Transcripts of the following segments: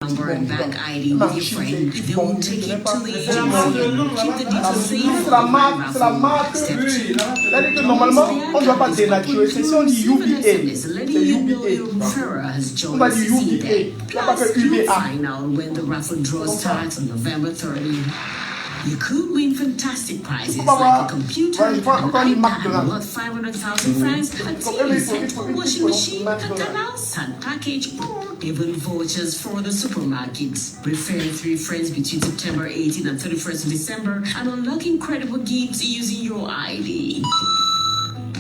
number and bank ID with your friend. They will take you to the agency and keep the details safe. C'est la marque. C'est-à-dire que normalement, on ne doit pas dénaturer. C'est si on dit UBA. C'est UBA. On va dire UBA. On va pas faire UBA. Find out when the raffle draw starts on November 30th. You could win fantastic prizes like a computer, an iPad worth 500,000 francs, a TV set, a washing machine, a canal sun package, or even vouchers for the supermarkets. Refer 3 friends between September 18 and 31st of December and unlock incredible gifts using your ID.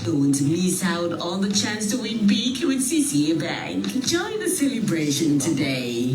Don't miss out on the chance to win big with CCA Bank. Join the celebration today.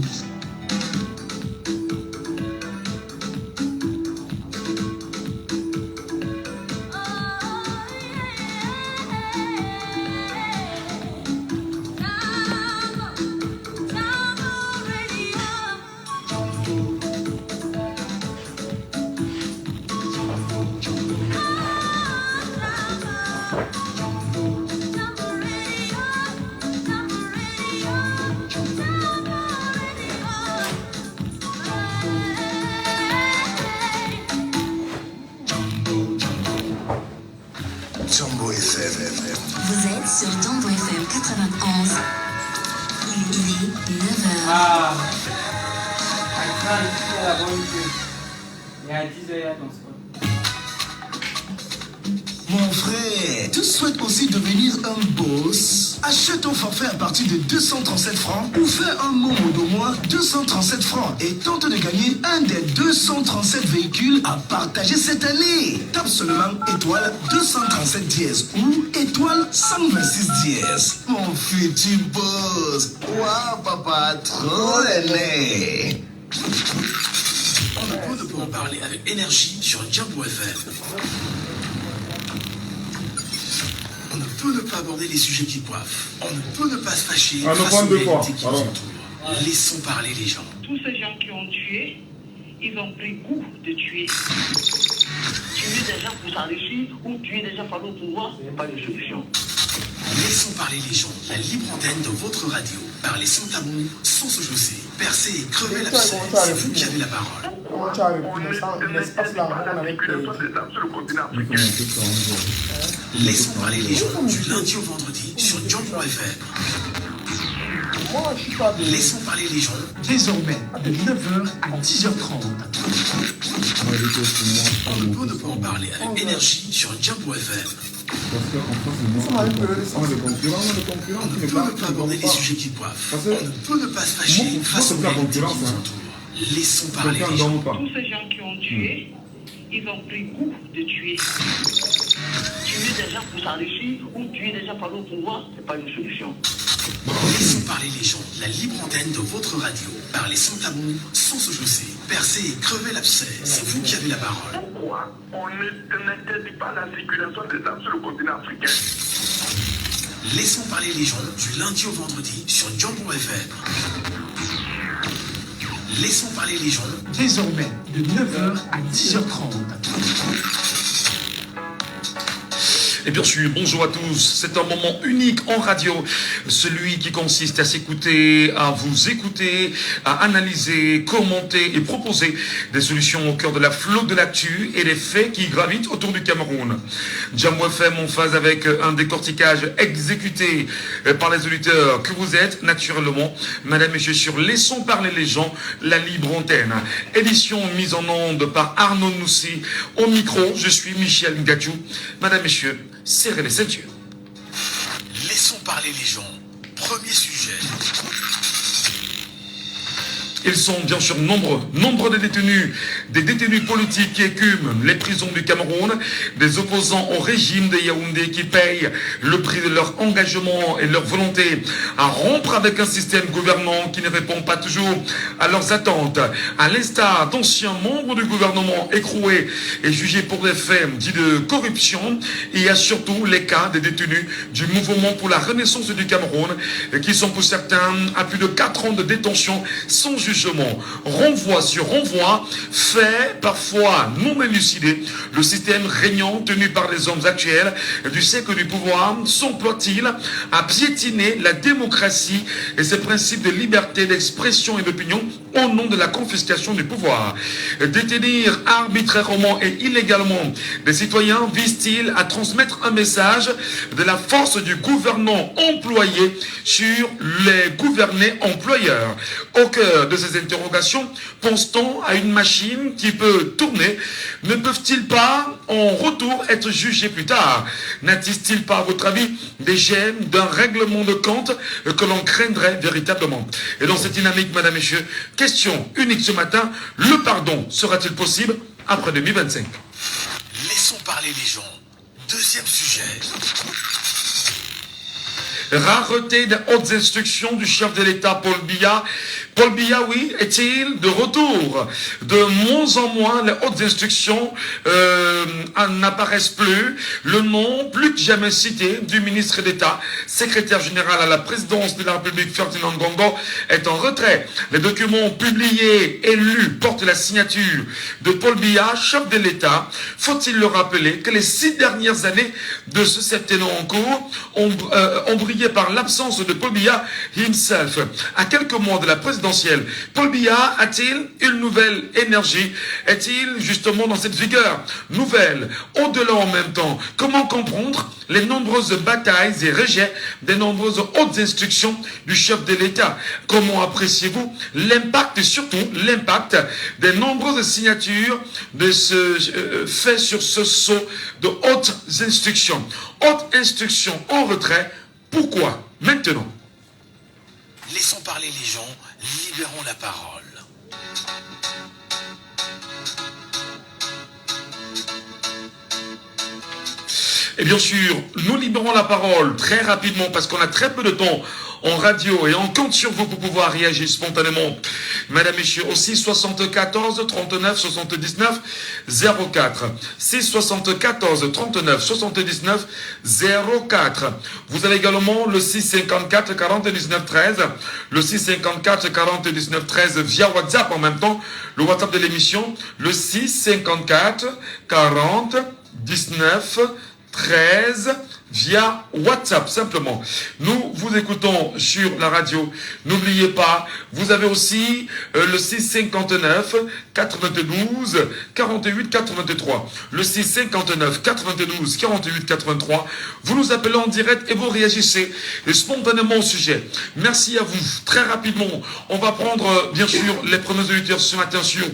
Jambo FM. Vous êtes sur Jambo FM 91. Il est 9h. Ah, il y a la bonne queue. Il y a 10h dans ce spot. Mon frère, tu souhaites aussi devenir un boss? Achète ton forfait à partir de 237 francs ou fais un momo de moins 237 francs et tente de gagner un des 237 véhicules à partager cette année. Tape seulement étoile 237 dièse ou étoile 126 dièse. Mon futur boss. Waouh papa, trop aimé. On ne peut pas en parler avec énergie sur Jambo FM. On ne peut ne pas aborder les sujets qui coiffent. On ne peut ne pas se fâcher face aux réalités qui nous entourent. Laissons parler les gens. Tous ces gens qui ont tué, ils ont pris goût de tuer. Tuer des gens pour s'enrichir ou tuer des gens pour le pouvoir, ce n'est pas une solution. Laissons parler les gens. La libre antenne de votre radio. Parlez sans tabou, sans se chausser. Percer et crever l'abcès. C'est vous qui avez la parole. Comment tu arrives dans l'espace là, on avec Laissons parler les gens du lundi au vendredi sur Jambo FM. Laissons parler les gens désormais de 9h à 10h30. On ne peut ne pas en parler avec énergie sur Jambo FM. On ne peut ne pas aborder les sujets qui coiffent. On ne peut ne pas se fâcher face aux réalités qui nous entourent. Laissons parler les gens. Tous ces gens qui ont tué, ils ont pris goût de tuer. Tuer des gens pour s'enrichir ou tuer des gens pour le pouvoir, ce n'est pas une solution. Laissons parler les gens. La libre antenne de votre radio. Parlez sans tabou, sans se chausser. Percer et crever l'abcès. C'est vous qui avez la parole. Pourquoi on n'interdit pas la circulation des armes sur le continent africain? Laissons parler les gens du lundi au vendredi sur Jambo FM. Laissons parler les gens désormais de 9h à 10h30. Et bien sûr, bonjour à tous. C'est un moment unique en radio, celui qui consiste à s'écouter, à vous écouter, à analyser, commenter et proposer des solutions au cœur de la flotte de l'actu et des faits qui gravitent autour du Cameroun. Jambo FM en phase avec un décortiquage exécuté par les auditeurs que vous êtes, naturellement, mesdames et messieurs, sur Laissons parler les gens, la libre antenne. Édition mise en onde par Arnaud Noussi. Au micro, je suis Michel Ngachou. Mesdames et messieurs, serrez les ceintures. Laissons parler les gens. Premier sujet. Ils sont bien sûr nombreux des détenus politiques qui écument les prisons du Cameroun, des opposants au régime de Yaoundé qui payent le prix de leur engagement et leur volonté à rompre avec un système gouvernant qui ne répond pas toujours à leurs attentes, à l'instar d'anciens membres du gouvernement écroués et jugés pour des faits dits de corruption. Il y a surtout les cas des détenus du mouvement pour la renaissance du Cameroun qui sont pour certains à plus de 4 ans de détention sans justice jugement, renvoi sur renvoi, fait parfois non élucidé, le système régnant tenu par les hommes actuels du siècle du pouvoir s'emploie-t-il à piétiner la démocratie et ses principes de liberté d'expression et d'opinion au nom de la confiscation du pouvoir? Détenir arbitrairement et illégalement des citoyens vise-t-il à transmettre un message de la force du gouvernant employé sur les gouvernés employeurs? Au cœur de ces interrogations, pense-t-on à une machine qui peut tourner? Ne peuvent-ils pas en retour être jugés plus tard? N'attise-t-il pas, à votre avis, des gènes d'un règlement de compte que l'on craindrait véritablement? Et dans cette dynamique, mesdames et messieurs, question unique ce matin, le pardon sera-t-il possible après 2025? Laissons parler les gens. Deuxième sujet. Rareté des hautes instructions du chef de l'État, Paul Biya. Paul Biya, oui, est-il de retour? De moins en moins, les hautes instructions n'apparaissent plus. Le nom, plus que jamais cité, du ministre d'État, secrétaire général à la présidence de la République, Ferdinand Ngongo, est en retrait. Les documents publiés et lus portent la signature de Paul Biya, chef de l'État. Faut-il le rappeler que les 6 dernières années de ce septennat en cours ont brillé par l'absence de Paul Biya himself. À quelques mois de la présidentielle, Paul Biya a-t-il une nouvelle énergie? Est-il justement dans cette vigueur nouvelle? Au-delà en même temps, comment comprendre les nombreuses batailles et rejets des nombreuses hautes instructions du chef de l'État? Comment appréciez-vous l'impact et surtout l'impact des nombreuses signatures de ce fait sur ce saut de hautes instructions? Hautes instructions en retrait. Pourquoi maintenant? Laissons parler les gens, libérons la parole. Et bien sûr, nous libérons la parole très rapidement parce qu'on a très peu de temps en radio et on compte sur vous pour pouvoir réagir spontanément. Madame, messieurs, au 6 74 39 79 04. 6 74 39 79 04. Vous avez également le 6 54 40 19 13. Le 6 54 40 19 13 via WhatsApp en même temps. Le WhatsApp de l'émission. Le 6 54 40 19 13 via WhatsApp simplement. Nous vous écoutons sur la radio. N'oubliez pas, vous avez aussi le 659 92 48 83. Le 659 92 48 83. Vous nous appelez en direct et vous réagissez spontanément au sujet. Merci à vous. Très rapidement, on va prendre bien sûr les premiers auditeurs ce matin sur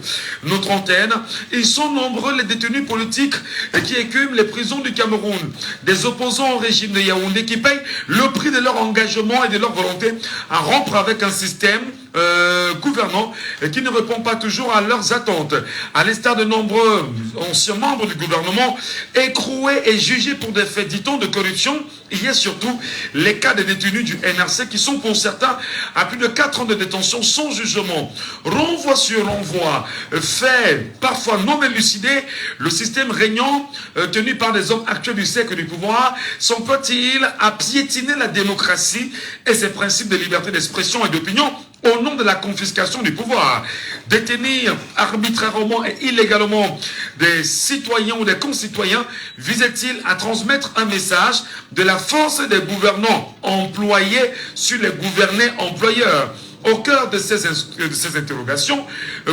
notre antenne. Ils sont nombreux les détenus politiques qui écument les prisons du Cameroun. Des opposants au régime de Yaoundé qui payent le prix de leur engagement et de leur volonté à rompre avec un système gouvernant qui ne répond pas toujours à leurs attentes. À l'instar de nombreux anciens membres du gouvernement écroués et jugés pour des faits, dit-on, de corruption, il y a surtout les cas des détenus du NRC qui sont pour certains à plus de 4 ans de détention sans jugement. Renvoi sur renvoi, fait parfois non élucidé, le système régnant tenu par des hommes actuels du siècle du pouvoir s'emploie-t-il à piétiner la démocratie et ses principes de liberté d'expression et d'opinion au nom de la confiscation du pouvoir? Détenir arbitrairement et illégalement des citoyens ou des concitoyens visait-il à transmettre un message de la force des gouvernants employés sur les gouvernés employeurs? Au cœur de ces interrogations,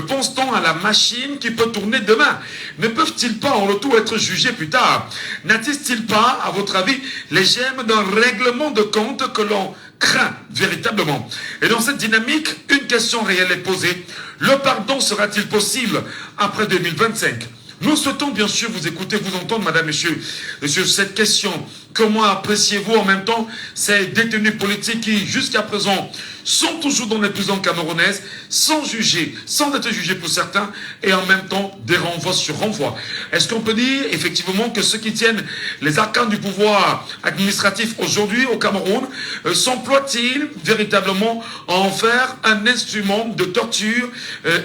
pense-t-on à la machine qui peut tourner demain? Ne peuvent-ils pas en retour être jugés plus tard? N'attise-t-il pas, à votre avis, les gemmes d'un règlement de compte que l'on craint véritablement? Et dans cette dynamique, une question réelle est posée. Le pardon sera-t-il possible après 2025? Nous souhaitons bien sûr vous écouter, vous entendre, madame, monsieur, sur cette question. Comment appréciez-vous en même temps ces détenus politiques qui, jusqu'à présent, sont toujours dans les prisons camerounaises, sans juger, sans être jugés pour certains, et en même temps des renvois sur renvois? Est-ce qu'on peut dire effectivement que ceux qui tiennent les arcanes du pouvoir administratif aujourd'hui au Cameroun s'emploient-ils véritablement à en faire un instrument de torture,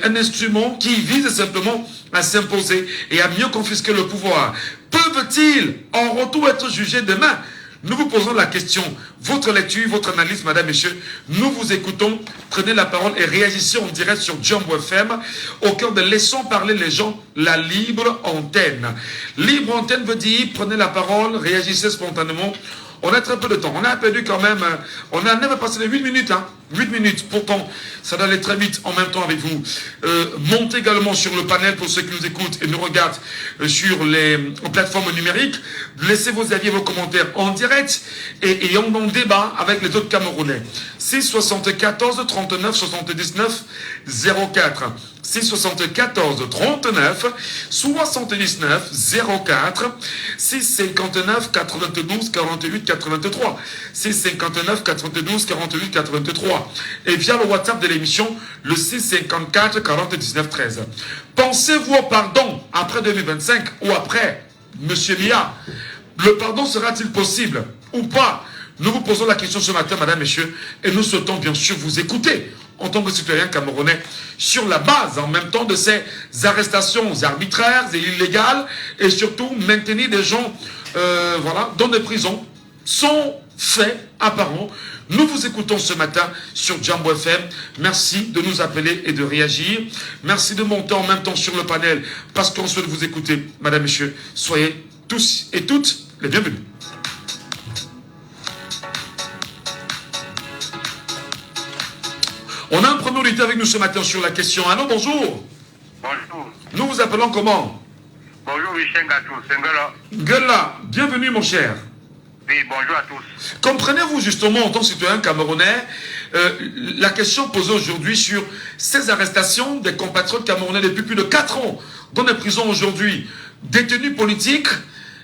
un instrument qui vise simplement à s'imposer et à mieux confisquer le pouvoir? Peuvent-ils en retour être jugés demain? Nous vous posons la question, votre lecture, votre analyse, madame, messieurs, nous vous écoutons, prenez la parole et réagissez en direct sur Jumbo FM, au cœur de Laissons parler les gens, la libre antenne. Libre antenne veut dire, prenez la parole, réagissez spontanément. On a très peu de temps. On a perdu quand même. On a même passé les 8 minutes. 8 minutes. Pourtant, ça doit aller très vite en même temps avec vous. Montez également sur le panel pour ceux qui nous écoutent et nous regardent sur les plateformes numériques. Laissez vos avis et vos commentaires en direct et on en débat avec les autres Camerounais. 6 74 39 79 04. 6 74 39 79 04. 6 59 92 48 83. 6 59 92 48 83. Et via le WhatsApp de l'émission, le 6 54 40 19 13. Pensez-vous au pardon après 2025 ou après, Monsieur Lia? Le pardon sera-t-il possible ou pas? Nous vous posons la question ce matin, madame, messieurs, et nous souhaitons bien sûr vous écouter en tant que citoyen camerounais sur la base en même temps de ces arrestations arbitraires et illégales et surtout maintenir des gens dans des prisons sans fait apparent. Nous vous écoutons ce matin sur Jumbo FM. Merci de nous appeler et de réagir. Merci de monter en même temps sur le panel parce qu'on souhaite vous écouter. Madame, messieurs, soyez tous et toutes les bienvenus. On a un premier auditeur avec nous ce matin sur la question. Allô, bonjour. Bonjour. Nous vous appelons comment? Bonjour Michel Gatou, c'est Ngela. Ngela, bienvenue mon cher. Oui, bonjour à tous. Comprenez-vous justement en tant que citoyen camerounais la question posée aujourd'hui sur ces arrestations des compatriotes camerounais depuis plus de 4 ans dans les prisons aujourd'hui, détenus politiques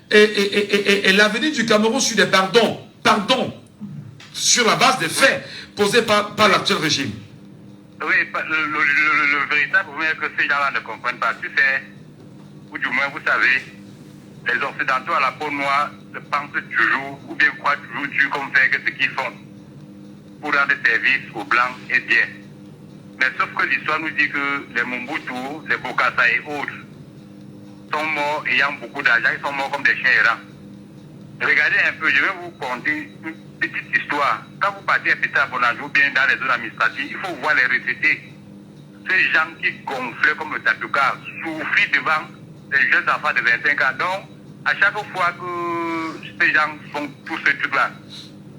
et l'avenir du Cameroun sur des pardons sur la base des faits posés par l'actuel régime. Oui, le véritable problème que ces gens-là ne comprennent pas, tu sais, ou du moins vous savez, les Occidentaux à la peau noire ne pensent toujours, ou bien croient toujours Dieu comme fait que ce qu'ils font pour rendre service aux Blancs est bien. Mais sauf que l'histoire nous dit que les Mobutu, les Bokassa et autres sont morts ayant beaucoup d'argent, ils sont morts comme des chiens errants. Regardez un peu, je vais vous conter une petite histoire. Quand vous partez à Pétain ou bien dans les zones administratives, il faut voir les retraités. Ces gens qui gonflaient comme le Tatuka, souffrent devant les jeunes enfants de 25 ans. Donc, à chaque fois que ces gens font tous ces trucs-là,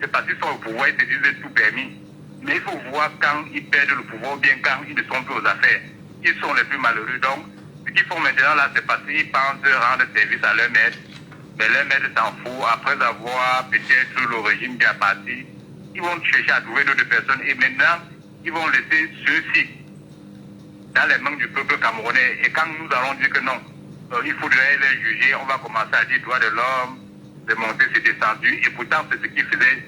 c'est parce qu'ils sont au pouvoir, ils se disent tout permis. Mais il faut voir quand ils perdent le pouvoir, ou bien quand ils ne sont plus aux affaires. Ils sont les plus malheureux. Donc, ce qu'ils font maintenant là, c'est parce qu'ils pensent rendre service à leur maître. Mais leur maître s'en fout. Après avoir peut-être le régime bien parti, ils vont chercher à trouver d'autres personnes. Et maintenant, ils vont laisser ceux-ci dans les mains du peuple camerounais. Et quand nous allons dire que non, il faudrait les juger, on va commencer à dire droits de l'homme, de monter, c'est descendu. Et pourtant, c'est ce qu'ils faisaient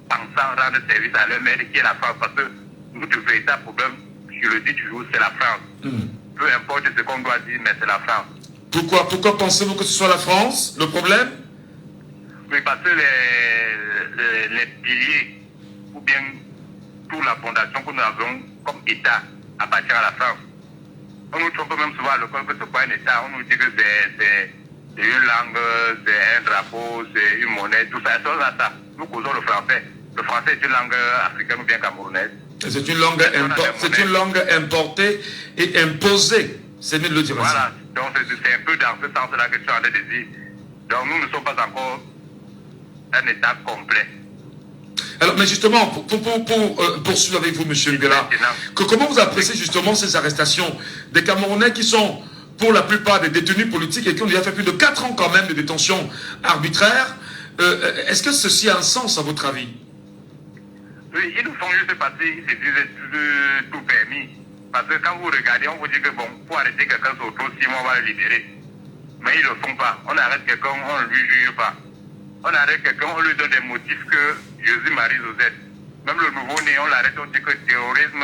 pensant rendre service à leur maître, qui est la France. Parce que notre véritable problème, je le dis toujours, c'est la France. Peu importe ce qu'on doit dire, mais c'est la France. Pourquoi pensez-vous que ce soit la France, le problème? Oui, parce que les piliers, ou bien toute la fondation que nous avons comme État, appartient à la France. On nous trompe même souvent à l'école que ce n'est pas un État. On nous dit que c'est une langue, c'est un drapeau, c'est une monnaie, tout ça. Ça. Nous causons le français. Le français est une langue africaine ou bien camerounaise. C'est une langue importée et imposée. C'est mieux de le dire ainsi. Voilà. Donc c'est un peu dans ce sens-là que tu as de dire. Donc nous ne sommes pas encore un État complet. Alors, mais justement, pour poursuivre avec vous, M. Ngela, comment vous appréciez justement ces arrestations des Camerounais qui sont, pour la plupart, des détenus politiques et qui ont déjà fait plus de 4 ans quand même de détention arbitraire? Est-ce que ceci a un sens à votre avis? Oui, ils nous font juste passer, ils se disent tout permis. Parce que quand vous regardez, on vous dit que bon, pour arrêter quelqu'un sur 6 mois, on va le libérer. Mais ils ne le font pas. On arrête quelqu'un, on ne lui juge pas. On arrête quelqu'un, on lui donne des motifs que Jésus-Marie Josette. Même le nouveau-né, on l'arrête, on dit que terrorisme,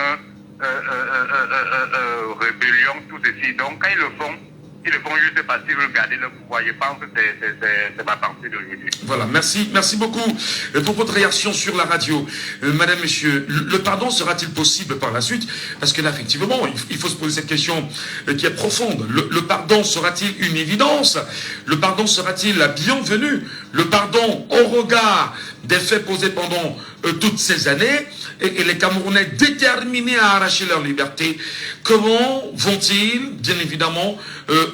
rébellion, tout ceci. Donc quand ils le font juste parce qu'ils veulent garder le pouvoir. Je pense que c'est ma pensée d'aujourd'hui. Voilà, merci beaucoup pour votre réaction sur la radio. Madame, monsieur, le pardon sera-t-il possible par la suite? Parce que là, effectivement, il faut se poser cette question qui est profonde. Le pardon sera-t-il une évidence? Le pardon sera-t-il la bienvenue? le pardon au regard des faits posés pendant toutes ces années, et les Camerounais déterminés à arracher leur liberté, comment vont-ils, bien évidemment,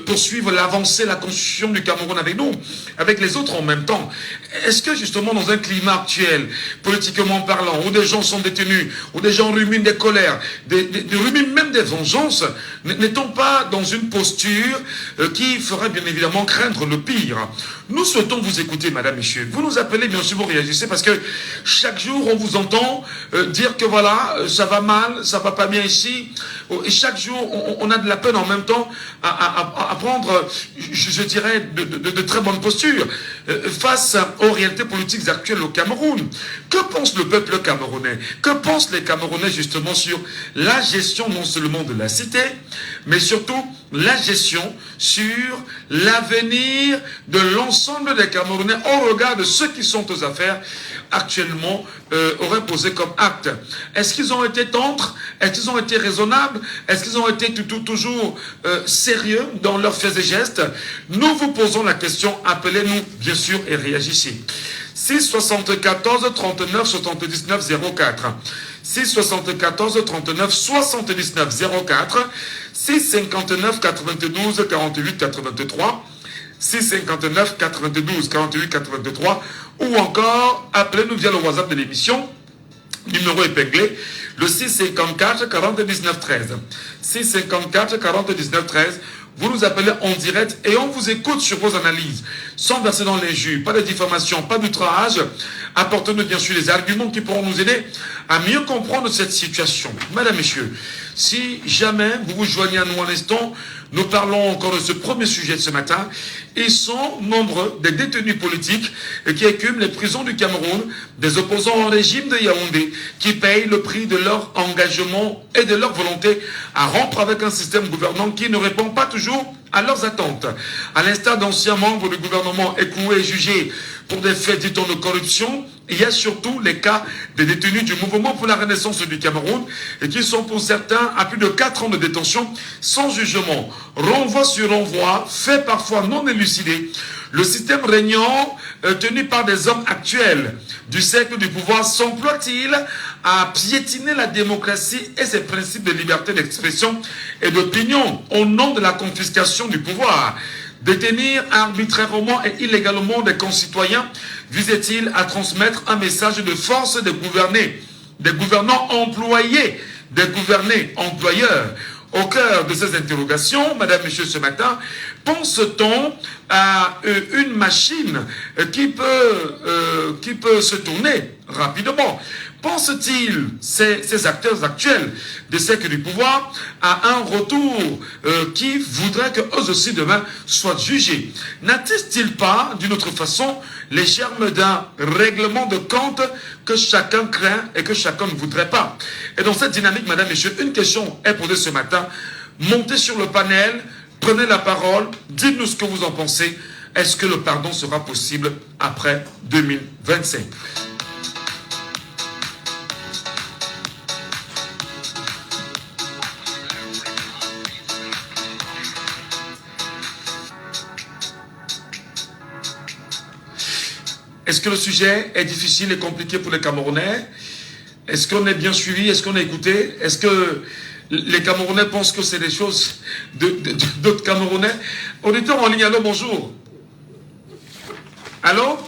poursuivre l'avancée, la construction du Cameroun avec nous, avec les autres en même temps? Est-ce que justement dans un climat actuel, politiquement parlant, où des gens sont détenus, où des gens ruminent des colères, ruminent même des vengeances, n'est-on pas dans une posture qui ferait bien évidemment craindre le pire? Nous souhaitons vous écouter, madame, messieurs. Vous nous appelez, bien sûr, vous réagissez, parce que chaque jour, on vous entend dire que voilà, ça va mal, ça va pas bien ici. Et chaque jour, on a de la peine en même temps à prendre, je dirais, de très bonnes postures face aux réalités politiques actuelles au Cameroun. Que pense le peuple camerounais? Que pensent les Camerounais justement sur la gestion non seulement de la cité, mais surtout la gestion sur l'avenir de l'ensemble des Camerounais au regard de ceux qui sont aux affaires actuellement auraient posé comme acte? Est-ce qu'ils ont été tendres? Est-ce qu'ils ont été raisonnables? Est-ce qu'ils ont été toujours sérieux dans leurs faits et gestes? Nous vous posons la question, appelez-nous bien sûr et réagissez. 6 74 39 79 04 6 74 39 79 04 6 59 92 48 83 6 59 92 48 83 ou encore appelez-nous via le WhatsApp de l'émission, numéro épinglé, le 654 40 19 13 654 40 19 13. Vous nous appelez en direct et on vous écoute sur vos analyses, sans verser dans l'injure, pas de diffamation, pas d'outrage. Apportez-nous bien sûr les arguments qui pourront nous aider à mieux comprendre cette situation. Mesdames, Messieurs, si jamais vous vous joignez à nous un instant, nous parlons encore de ce premier sujet de ce matin. Ils sont nombreux des détenus politiques qui écument les prisons du Cameroun, des opposants au régime de Yaoundé, qui payent le prix de leur engagement et de leur volonté à rompre avec un système gouvernant qui ne répond pas toujours à leurs attentes. À l'instar d'anciens membres du gouvernement écroués et jugés pour des faits, dit-on, de corruption, il y a surtout les cas des détenus du mouvement pour la renaissance du Cameroun et qui sont pour certains à plus de 4 ans de détention sans jugement, renvoi sur renvoi, fait parfois non élucidé. Le système régnant, tenu par des hommes actuels du cercle du pouvoir, s'emploie-t-il à piétiner la démocratie et ses principes de liberté d'expression et d'opinion au nom de la confiscation du pouvoir? Détenir arbitrairement et illégalement des concitoyens visait-il à transmettre un message de force des gouvernés, des gouvernants employés, des gouvernés employeurs? Au cœur de ces interrogations, madame, monsieur, ce matin, pense-t-on à une machine qui peut se tourner rapidement? Pense-t-il, ces acteurs actuels des cercles du pouvoir, à un retour qui voudrait qu'eux aussi demain soient jugés? N'attise-t-il pas, d'une autre façon, les germes d'un règlement de compte que chacun craint et que chacun ne voudrait pas? Et dans cette dynamique, madame, messieurs, une question est posée ce matin. Montez sur le panel, prenez la parole, dites-nous ce que vous en pensez. Est-ce que le pardon sera possible après 2025? Est-ce que le sujet est difficile et compliqué pour les Camerounais? Est-ce qu'on est bien suivi? Est-ce qu'on est écouté? Est-ce que les Camerounais pensent que c'est des choses d'autres Camerounais? Auditeur en ligne, allô, bonjour. Allô?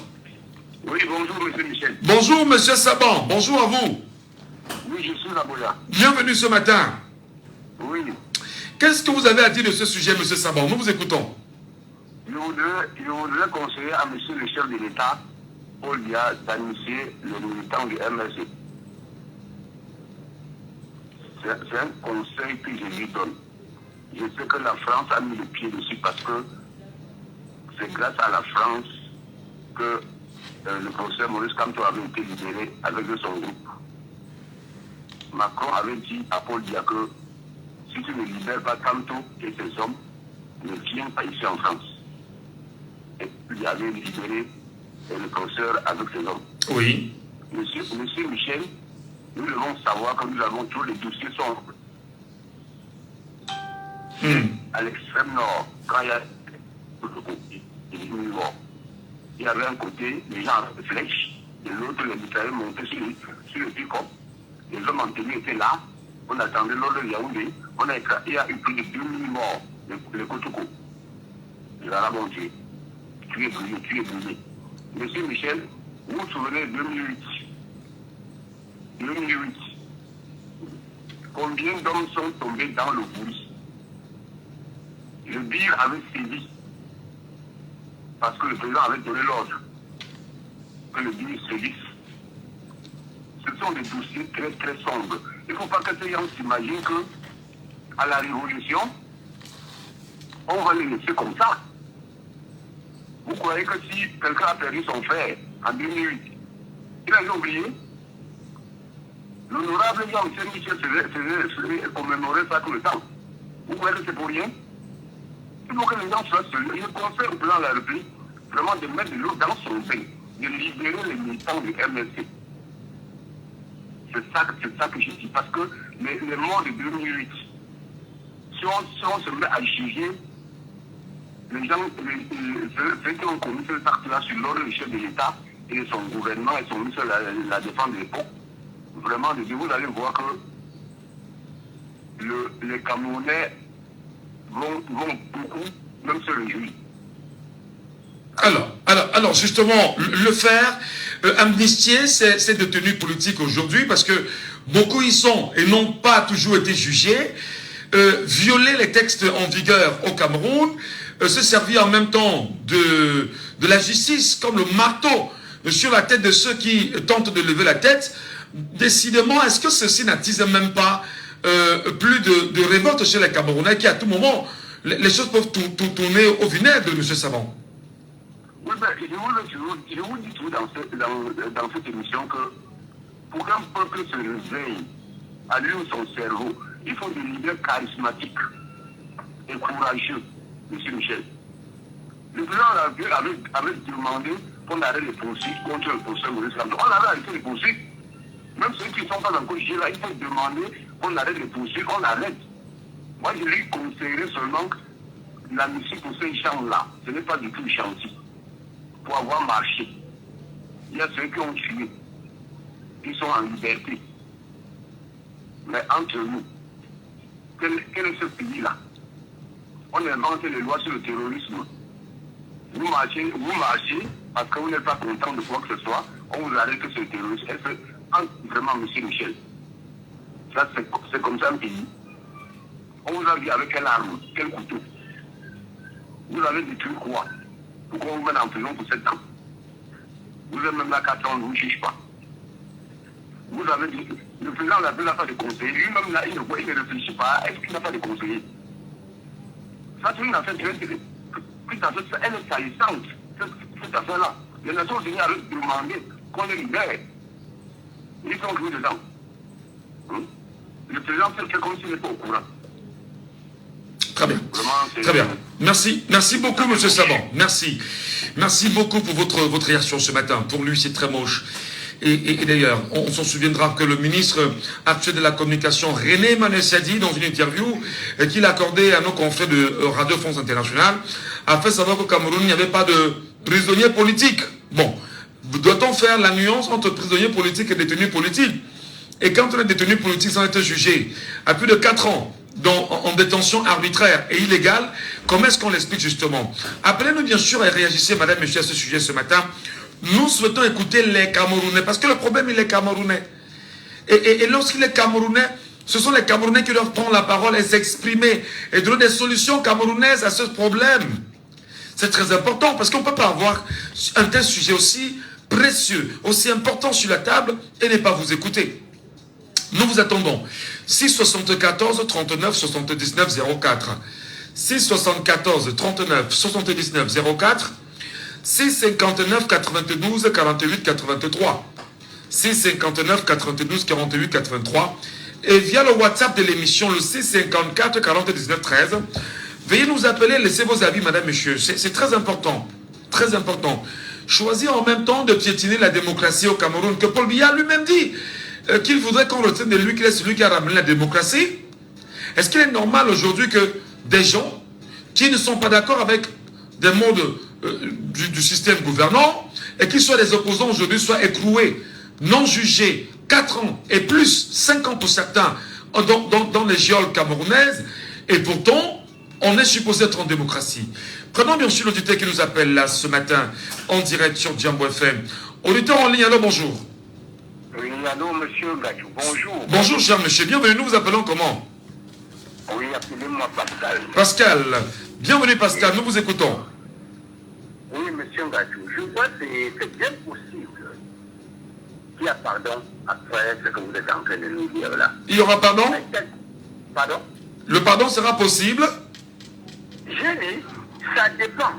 Oui, bonjour, monsieur Michel. Bonjour, monsieur Saban. Bonjour à vous. Oui, je suis Laboya. Bienvenue ce matin. Oui. Qu'est-ce que vous avez à dire de ce sujet, monsieur Saban? Nous vous écoutons. Je voudrais conseiller à monsieur le chef de l'État, Paul Biya, d'initier les militants du MSC. C'est un conseil que je lui donne. Je sais que la France a mis le pied dessus parce que c'est grâce à la France que le professeur Maurice Kamto avait été libéré avec son groupe. Macron avait dit à Paul Biya que si tu ne libères pas Kamto et ses hommes, ne viens pas ici en France. Et il avait libéré le professeur avec ses hommes. Oui. Monsieur Michel, nous devons savoir que nous avons tous les dossiers sombres. À l'extrême nord, quand il y a il y avait un côté, les gens avaient des flèches, et l'autre, les mitrailleurs montaient sur le pick-up. Les hommes en tenue étaient là, on attendait l'ordre de Yaoundé, il y a eu plus de 2000 morts, les Kotoko. Les Arabes ont tué. Tu es brûlé. Monsieur Michel, vous vous souvenez de 2008. Combien d'hommes sont tombés dans le bruit? Le BIR avait sévi parce que le président avait donné l'ordre que le BIR sévisse. Ce sont des dossiers très très sombres. Il ne faut pas que ces gens s'imaginent qu'à la révolution, on va les laisser comme ça. Vous croyez que si quelqu'un a perdu son frère en 2008, il a oublié? L'honorable Jean-Michel Michel faisait commémorer ça tout le temps. Vous croyez que c'est pour rien? Il faut que les gens soient sérieux. Il conseille au président de la République vraiment de mettre de l'eau dans son bain, de libérer les militants du MSC. C'est ça que je dis, parce que les morts de 2008, si on se met à juger, les gens, ceux qui ont commis cet acte-là sur l'ordre du chef de l'État et son gouvernement et son ministre de la Défense de l'époque, vraiment, vous allez voir que les Camerounais vont beaucoup même se réjouir. Alors, justement, le faire, amnistier ces détenus politiques aujourd'hui, parce que beaucoup y sont et n'ont pas toujours été jugés, violer les textes en vigueur au Cameroun, se servir en même temps de la justice comme le marteau sur la tête de ceux qui tentent de lever la tête. Décidément, est-ce que ceci n'attise même pas plus de révolte chez les Camerounais qui, à tout moment, les choses peuvent tourner au vinaigre, M. Savon? Oui, ben, je vous dis tout dans cette émission que pour qu'un peuple se réveille, allume son cerveau, il faut des leaders charismatiques et courageux, M. Michel. Le président avait demandé qu'on arrête les poursuites contre le professeur Maurice Kamto. On avait arrêté les poursuites. Même ceux qui ne sont pas encore jugés là, il faut demander qu'on arrête les poursuites, on arrête. Moi, je lui conseillerais seulement l'amnistie pour ces gens-là. Ce n'est pas du tout chantier. Pour avoir marché. Il y a ceux qui ont tué. Ils sont en liberté. Mais entre nous, quel est ce pays-là? On invente les lois sur le terrorisme. Vous marchez parce que vous n'êtes pas content de quoi que ce soit, on vous arrête que c'est le terrorisme. Vraiment, M. Michel, ça c'est comme ça un pays. On vous a dit avec quelle arme, quel couteau? Vous avez détruit quoi? Pourquoi on vous met en prison pour 7 ans? Vous êtes même là 4 ans, on ne vous juge pas. Vous avez dit, le président n'a pas de conseiller. Lui-même là, il ne réfléchit pas. Est-ce qu'il n'a pas de conseiller? Ça, c'est une affaire très elle est saillissante, cette affaire-là. Les Nations Unies avaient demandé qu'on les libère. Ils sont joués dedans. Le président fait comme s'il n'est pas au courant. Très bien. Très bien. Merci beaucoup, M. Savon. Merci beaucoup pour votre réaction ce matin. Pour lui, c'est très moche. Et d'ailleurs, on s'en souviendra que le ministre actuel de la communication, René Manesse, a dit dans une interview qu'il a accordée à nos confrères de Radio France Internationale, a fait savoir qu'au Cameroun, il n'y avait pas de prisonniers politiques. Bon, doit-on faire la nuance entre prisonniers politiques et détenus politiques? Et quand les détenus politiques ont été jugés à plus de 4 ans en détention arbitraire et illégale, comment est-ce qu'on l'explique justement? Appelez-nous bien sûr et réagissez, madame, monsieur, à ce sujet ce matin. Nous souhaitons écouter les Camerounais, parce que le problème, il est Camerounais. Et lorsqu'il est Camerounais, ce sont les Camerounais qui doivent prendre la parole et s'exprimer et donner des solutions camerounaises à ce problème. C'est très important, parce qu'on ne peut pas avoir un tel sujet aussi précieux, aussi important sur la table et ne pas vous écouter. Nous vous attendons. 674 39 79 04. 674 39 79 04. 659 92 48 83. 659 92 48 83. Et via le WhatsApp de l'émission, le 654 40 19 13. Veuillez nous appeler, laissez vos avis, madame, monsieur. C'est très important. Très important. Choisir en même temps de piétiner la démocratie au Cameroun, que Paul Biya lui-même dit qu'il voudrait qu'on retienne de lui qu'il est celui qui a ramené la démocratie. Est-ce qu'il est normal aujourd'hui que des gens qui ne sont pas d'accord avec des modes du système gouvernant, et qui soient des opposants aujourd'hui, soient écroués, non jugés, 4 ans et plus, 5 ans pour certains, dans les geôles camerounaises, et pourtant, on est supposé être en démocratie. Prenons bien sûr l'auditeur qui nous appelle là ce matin, en direct sur Djambo FM. Auditeur en ligne, alors bonjour. Oui, allô, monsieur Gadjou, bonjour. Bonjour, cher monsieur, bienvenue, nous vous appelons comment? Oui, appelez-moi Pascal. Pascal, bienvenue Pascal, nous vous écoutons. Oui, monsieur Gadjou, je vois que c'est bien possible qu'il y a pardon après ce que vous êtes en train de nous dire là. Il y aura pardon? Pardon? Le pardon sera possible? J'ai dit, ça dépend.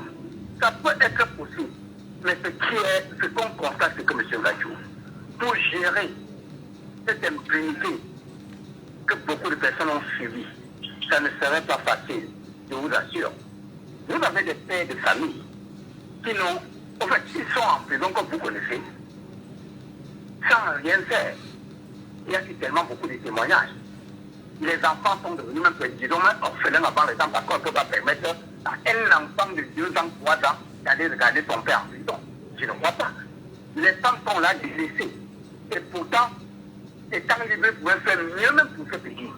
Ça peut être possible. Mais ce qu'on constate, c'est que monsieur Gadjou, pour gérer cette impunité que beaucoup de personnes ont subie, ça ne serait pas facile, je vous assure. Vous avez des pères de famille qui n'ont, en fait, ils sont en prison comme vous connaissez, sans rien faire. Il y a eu tellement beaucoup de témoignages. Les enfants sont devenus même, disons, même orphelins avant le temps, parce qu'on ne peut pas permettre à un enfant de 2 ans, 3 ans d'aller regarder son père en prison. Je ne crois pas. Les femmes sont là délaissées. Et pourtant, étant libres, pouvaient faire mieux même pour ce pays.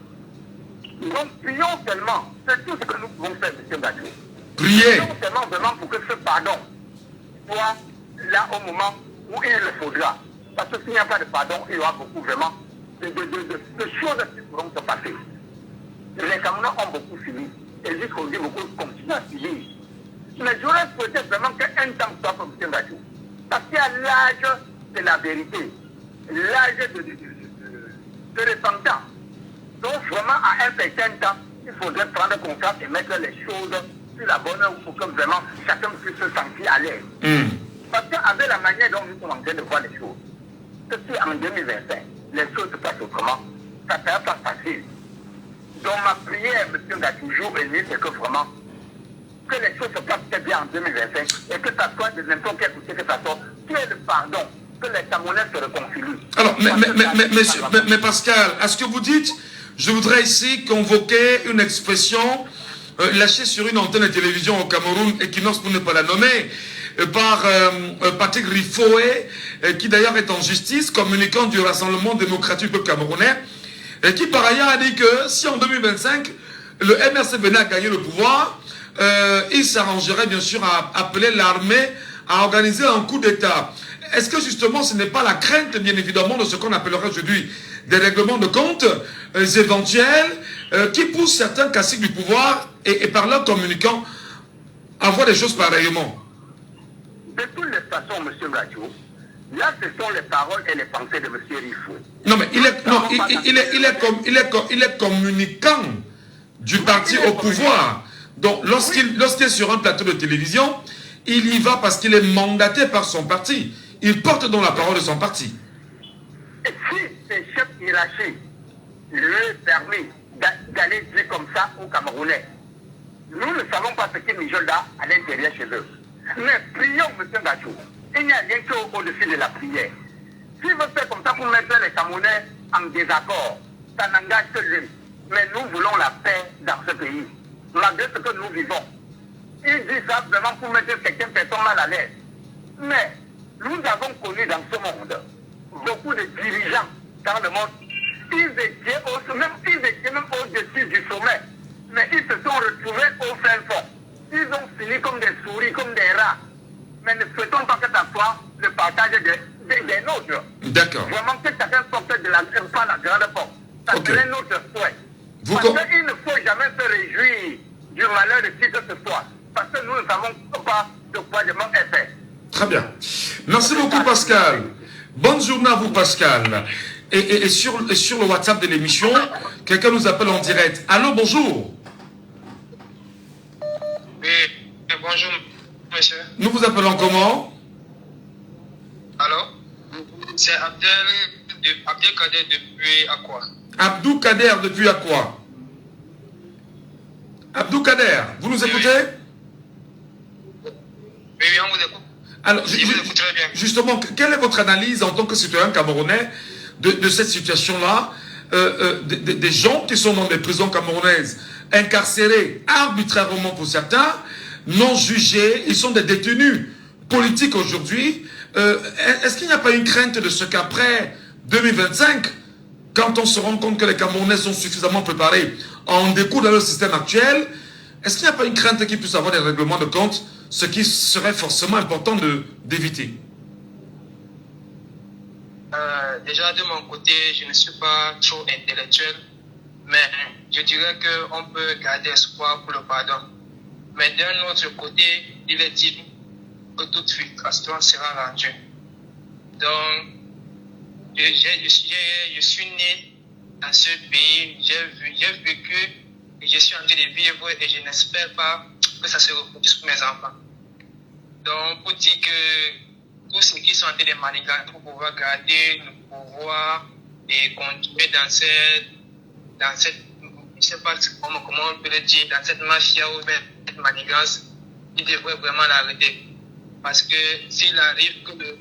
Donc, prions seulement. C'est tout ce que nous pouvons faire, M. Gadjou. Priez. Prions seulement vraiment pour que ce pardon soit là au moment où il le faudra. Parce que s'il n'y a pas de pardon, il y aura beaucoup vraiment de choses qui pourront se passer. Les Camerounais ont beaucoup subi. Et jusqu'aujourd'hui, beaucoup continuent à subir. Mais j'aurais souhaité vraiment qu'un temps soit pour M. Gadjou. Parce qu'il y a l'âge de la vérité, l'âge de repentance. Donc vraiment, à un certain temps, il faudrait prendre conscience et mettre les choses sur la bonne route pour que vraiment chacun puisse se sentir à l'aise. Parce qu'avec la manière dont nous sommes en train de voir les choses, que si en 2025, les choses se passent autrement, ça ne sera pas facile. Donc ma prière, M. Gadjou, jour et nuit, c'est que vraiment, que les choses se passent très bien en 2025 et que ça soit de n'importe quel côté que ça soit, qu'il y ait le pardon, que les Camerounais se réconcilient. Alors, mais Pascal, à ce que vous dites, je voudrais ici convoquer une expression lâchée sur une antenne de télévision au Cameroun, Equinox pour ne pas la nommer, par Patrick Rifoé, qui d'ailleurs est en justice, communicant du Rassemblement démocratique du peuple camerounais, et qui par ailleurs a dit que si en 2025, le MRC venait à gagner le pouvoir, il s'arrangerait bien sûr à appeler l'armée à organiser un coup d'État. Est-ce que justement ce n'est pas la crainte bien évidemment de ce qu'on appellerait aujourd'hui des règlements de compte éventuels qui poussent certains caciques du pouvoir et par leurs communicants à voir des choses pareillement? De toutes les façons, M. Gadjou, là ce sont les paroles et les pensées de M. Rifou. Non mais il est communicant du parti au pouvoir. Donc lorsqu'il est sur un plateau de télévision, il y va parce qu'il est mandaté par son parti. Il porte donc la parole de son parti. Et si ces chefs hiérarchiques lui permettent d'aller dire comme ça aux Camerounais, nous ne savons pas ce qu'ils mijotent là à l'intérieur chez eux. Mais prions, M. Gadjou. Il n'y a rien qu'au-dessus de la prière. S'il veut faire comme ça pour mettre les Camerounais en désaccord, ça n'engage que lui. Mais nous voulons la paix dans ce pays, malgré ce que nous vivons. Il dit ça vraiment pour mettre certaines personnes mal à l'aise. Mais nous avons connu dans ce monde beaucoup de dirigeants dans le monde. Ils étaient même au-dessus du sommet. Mais ils se sont retrouvés au fin fond. Ils ont fini comme des souris, comme des rats. Mais ne souhaitons pas que ça soit le partage des nôtres. D'accord. Vraiment que chacun sorte de la grande porte. Ça serait notre souhait. Parce qu'il ne faut jamais se réjouir du malheur de qui que ce soit. Parce que nous ne savons pas de quoi demain est fait. Très bien. Merci beaucoup Pascal. Bonne journée à vous Pascal. Et sur le WhatsApp de l'émission, quelqu'un nous appelle en direct. Allô, bonjour. Oui, bonjour monsieur. Nous vous appelons comment? Allô? C'est Abdelkader depuis Akwa. Abdou Kader depuis Akwa. Abdou Kader, vous nous écoutez? Oui, on vous écoute. Alors, je vous écoute très bien. Justement, quelle est votre analyse en tant que citoyen camerounais de cette situation-là, des gens qui sont dans des prisons camerounaises, incarcérés arbitrairement pour certains, non jugés, ils sont des détenus politiques aujourd'hui. Est-ce qu'il n'y a pas une crainte de ce qu'après 2025, quand on se rend compte que les Camerounais sont suffisamment préparés en découle dans le système actuel, est-ce qu'il n'y a pas une crainte qu'il puisse avoir des règlements de compte, ce qui serait forcément important d'éviter? Déjà, de mon côté, je ne suis pas trop intellectuel, mais je dirais qu'on peut garder espoir pour le pardon. Mais d'un autre côté, il est dit que toute frustration sera rendue. Donc, je suis né dans ce pays, j'ai vécu et je suis en train de vivre et je n'espère pas que ça se reproduise pour mes enfants. Donc, pour dire que tous ceux qui sont en train de manigancer pour pouvoir garder le pouvoir et continuer dans cette je ne sais pas comment on peut le dire, dans cette mafia ou même cette manigance, il devrait vraiment l'arrêter. Parce que s'il arrive que le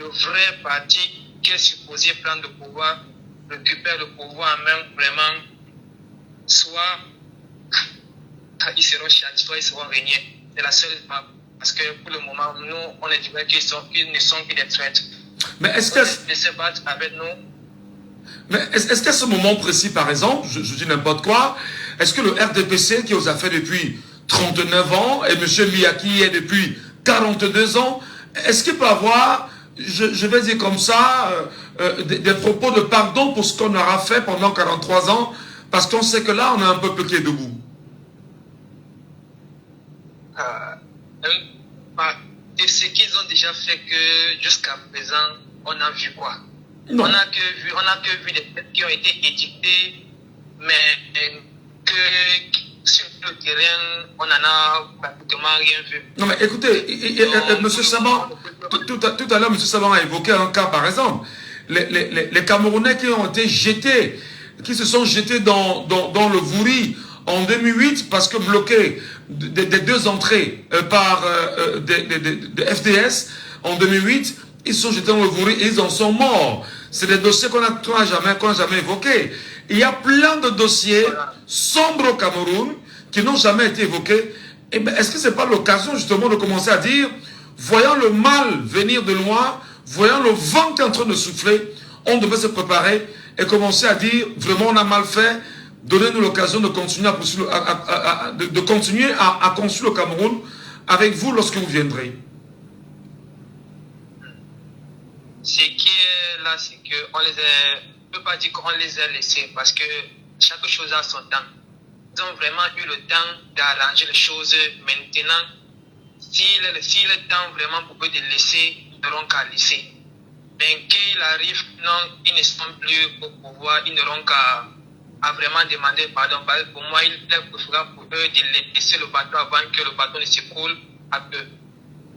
vrai parti qui est supposé prendre le pouvoir, récupère le pouvoir en main, vraiment, soit ils seront châtiés, soit ils seront régnés. C'est la seule map. Parce que pour le moment, nous, on est dirait qu'ils ne sont que des traîtres. Mais est-ce que... De se battre avec nous. Mais est-ce qu'à ce moment précis, par exemple, je dis n'importe quoi, est-ce que le RDPC qui vous a fait depuis 39 ans et M. Miyaki est depuis 42 ans, est-ce qu'il peut avoir, je vais dire comme ça, des propos de pardon pour ce qu'on aura fait pendant 43 ans, parce qu'on sait que là, on a un peuple qui est debout? De ce qu'ils ont déjà fait que jusqu'à présent, on a vu quoi? Non. On n'a que vu des textes qui ont été édictés, mais que sur le terrain, on n'en a pratiquement rien vu. Non mais écoutez, M. Saban, tout à l'heure, M. Saban a évoqué un cas par exemple. Les Camerounais qui ont été jetés, qui se sont jetés dans le Vouri en 2008 parce que bloqués des deux entrées par des FDS en 2008, ils sont jetés dans le Vouri et ils en sont morts. C'est des dossiers qu'on n'a jamais évoqués. Il y a plein de dossiers sombres au Cameroun qui n'ont jamais été évoqués. Eh ben, est-ce que ce n'est pas l'occasion justement de commencer à dire, voyant le mal venir de loin, voyant le vent qui est en train de souffler, on devait se préparer et commencer à dire, vraiment on a mal fait, donnez-nous l'occasion de continuer à construire le Cameroun avec vous lorsque vous viendrez. Ce qui est là, c'est qu'on les a, je ne peux pas dire qu'on les a laissés parce que chaque chose a son temps. Ils ont vraiment eu le temps d'arranger les choses. Maintenant, s'il est temps vraiment pour eux de laisser, ils n'auront qu'à laisser. Mais qu'il arrive, non, ils ne sont plus au pouvoir, ils n'auront qu'à vraiment demander pardon. Pour moi, il est préférable pour eux de laisser le bateau avant que le bateau ne s'écoule à eux.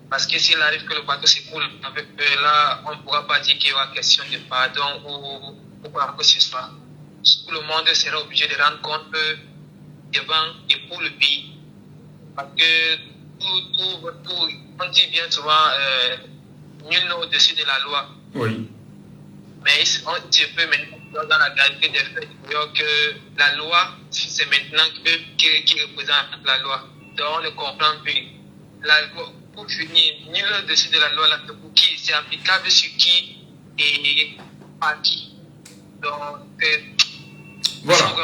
Parce que s'il arrive que le bateau s'écoule avec eux, là, on ne pourra pas dire qu'il y aura question de pardon ou quoi que ce soit. Tout le monde sera obligé de rendre compte devant et pour le pays. Parce que on dit bien souvent, nul n'est au-dessus de la loi. Oui. Mais on peut maintenant, dans la réalité des faits, que la loi, c'est maintenant eux qui représentent la loi. Donc on ne comprend plus. La loi, pour finir, nul au-dessus de la loi, là, c'est pour qui? C'est applicable sur qui et à qui? Donc, voilà.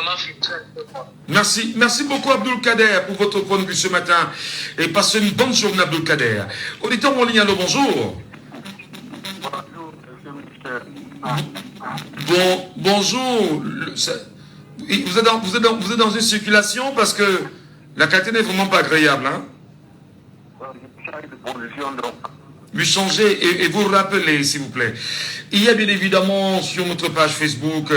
Merci beaucoup Abdoul Kader pour votre point de vue ce matin et passez une bonne journée Abdoul Kader. Auditeur en ligne, allô, bonjour. Bonjour. Vous êtes dans une circulation parce que la qualité n'est vraiment pas agréable, hein? Lui changer et vous rappeler, s'il vous plaît. Il y a bien évidemment sur notre page Facebook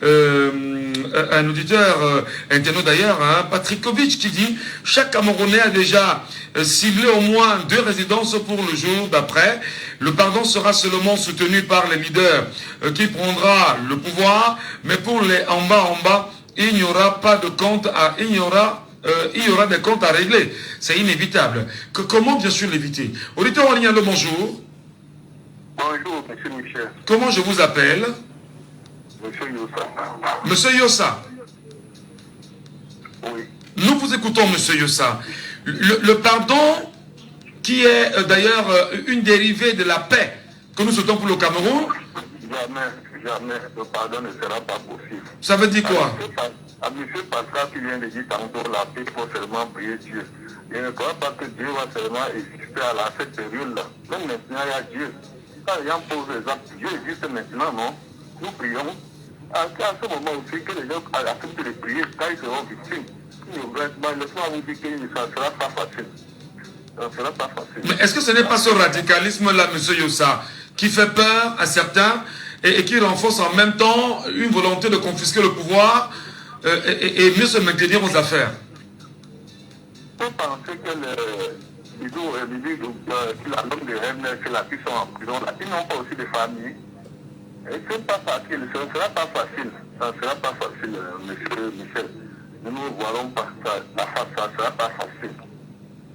un auditeur, internaute d'ailleurs, hein, Patrick Kovic, qui dit « Chaque Camerounais a déjà ciblé au moins 2 résidences pour le jour d'après. Le pardon sera seulement soutenu par les leaders qui prendra le pouvoir, mais pour les en bas, il n'y aura pas de compte à... il y aura des comptes à régler. C'est inévitable. Comment bien sûr l'éviter? Auditeur en ligne, allô, bonjour. Bonjour, monsieur Michel. Comment je vous appelle? Monsieur Yossa. Monsieur Yossa. Oui. Nous vous écoutons, monsieur Yossa. Le pardon, qui est d'ailleurs une dérivée de la paix que nous souhaitons pour le Cameroun. Jamais, le pardon ne sera pas possible. Ça veut dire quoi? À M. Pascal qui vient de dire tantôt, la paix, il faut seulement prier Dieu. Je ne crois pas que Dieu va seulement exister à cette période-là. Même maintenant, il y a Dieu. Quand les gens posent les actes, Dieu existe maintenant, non? Nous prions. À ce moment aussi, que les gens acceptent de prier, quand ils seront victimes. Laissez-moi vous dire que ça ne sera pas facile. Ça ne sera pas facile. Mais est-ce que ce n'est pas ce radicalisme-là, M. Yossa, qui fait peur à certains et qui renforce en même temps une volonté de confisquer le pouvoir et mieux se maintenir aux affaires? Je pense que la langue de RMS, qui sont en prison, là, ils n'ont pas aussi de famille. Et ce n'est pas facile, ça ne sera pas facile. Ça ne sera pas facile, monsieur Michel. Nous ne voyons pas ça, la face, ça ne sera pas facile.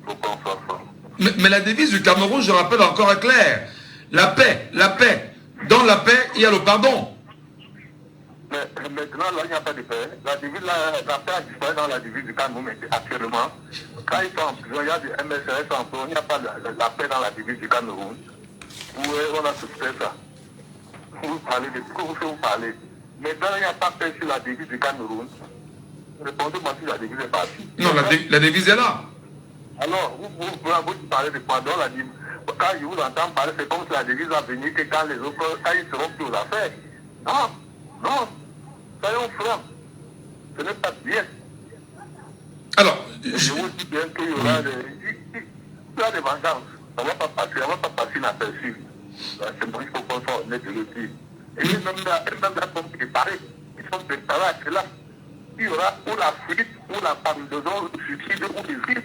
Il faut qu'on soit franc. Mais la devise du Cameroun, je rappelle encore, est claire. La paix, la paix. Dans la paix, il y a le pardon. Mais maintenant, là, il n'y a pas de paix. La paix a disparu dans la devise du Cameroun actuellement. Quand ils sont en prison, il y a des MSRS en prison, il n'y a pas la paix dans la devise du Cameroun. On a souscrit ça. Vous parlez de ce que vous parlez. Maintenant, il n'y a pas paix sur la devise du Cameroun. Répondez-moi si la devise est partie. Non, la devise est là. Alors, vous parlez de pardon, quand je vous entends parler, c'est comme si la devise va venir que quand les autres, quand ils seront plus aux affaires. Non, non, soyons francs. Ce n'est pas bien. Alors, je vous dis bien qu'il y aura des vengeances. Ça ne va pas passer inaperçu. C'est bon, il faut qu'on soit honnête de le dire. Et même là, sont préparés. Ils sont préparés à cela. Il y aura ou la fuite, ou la pandémie, le suicide, ou les vies.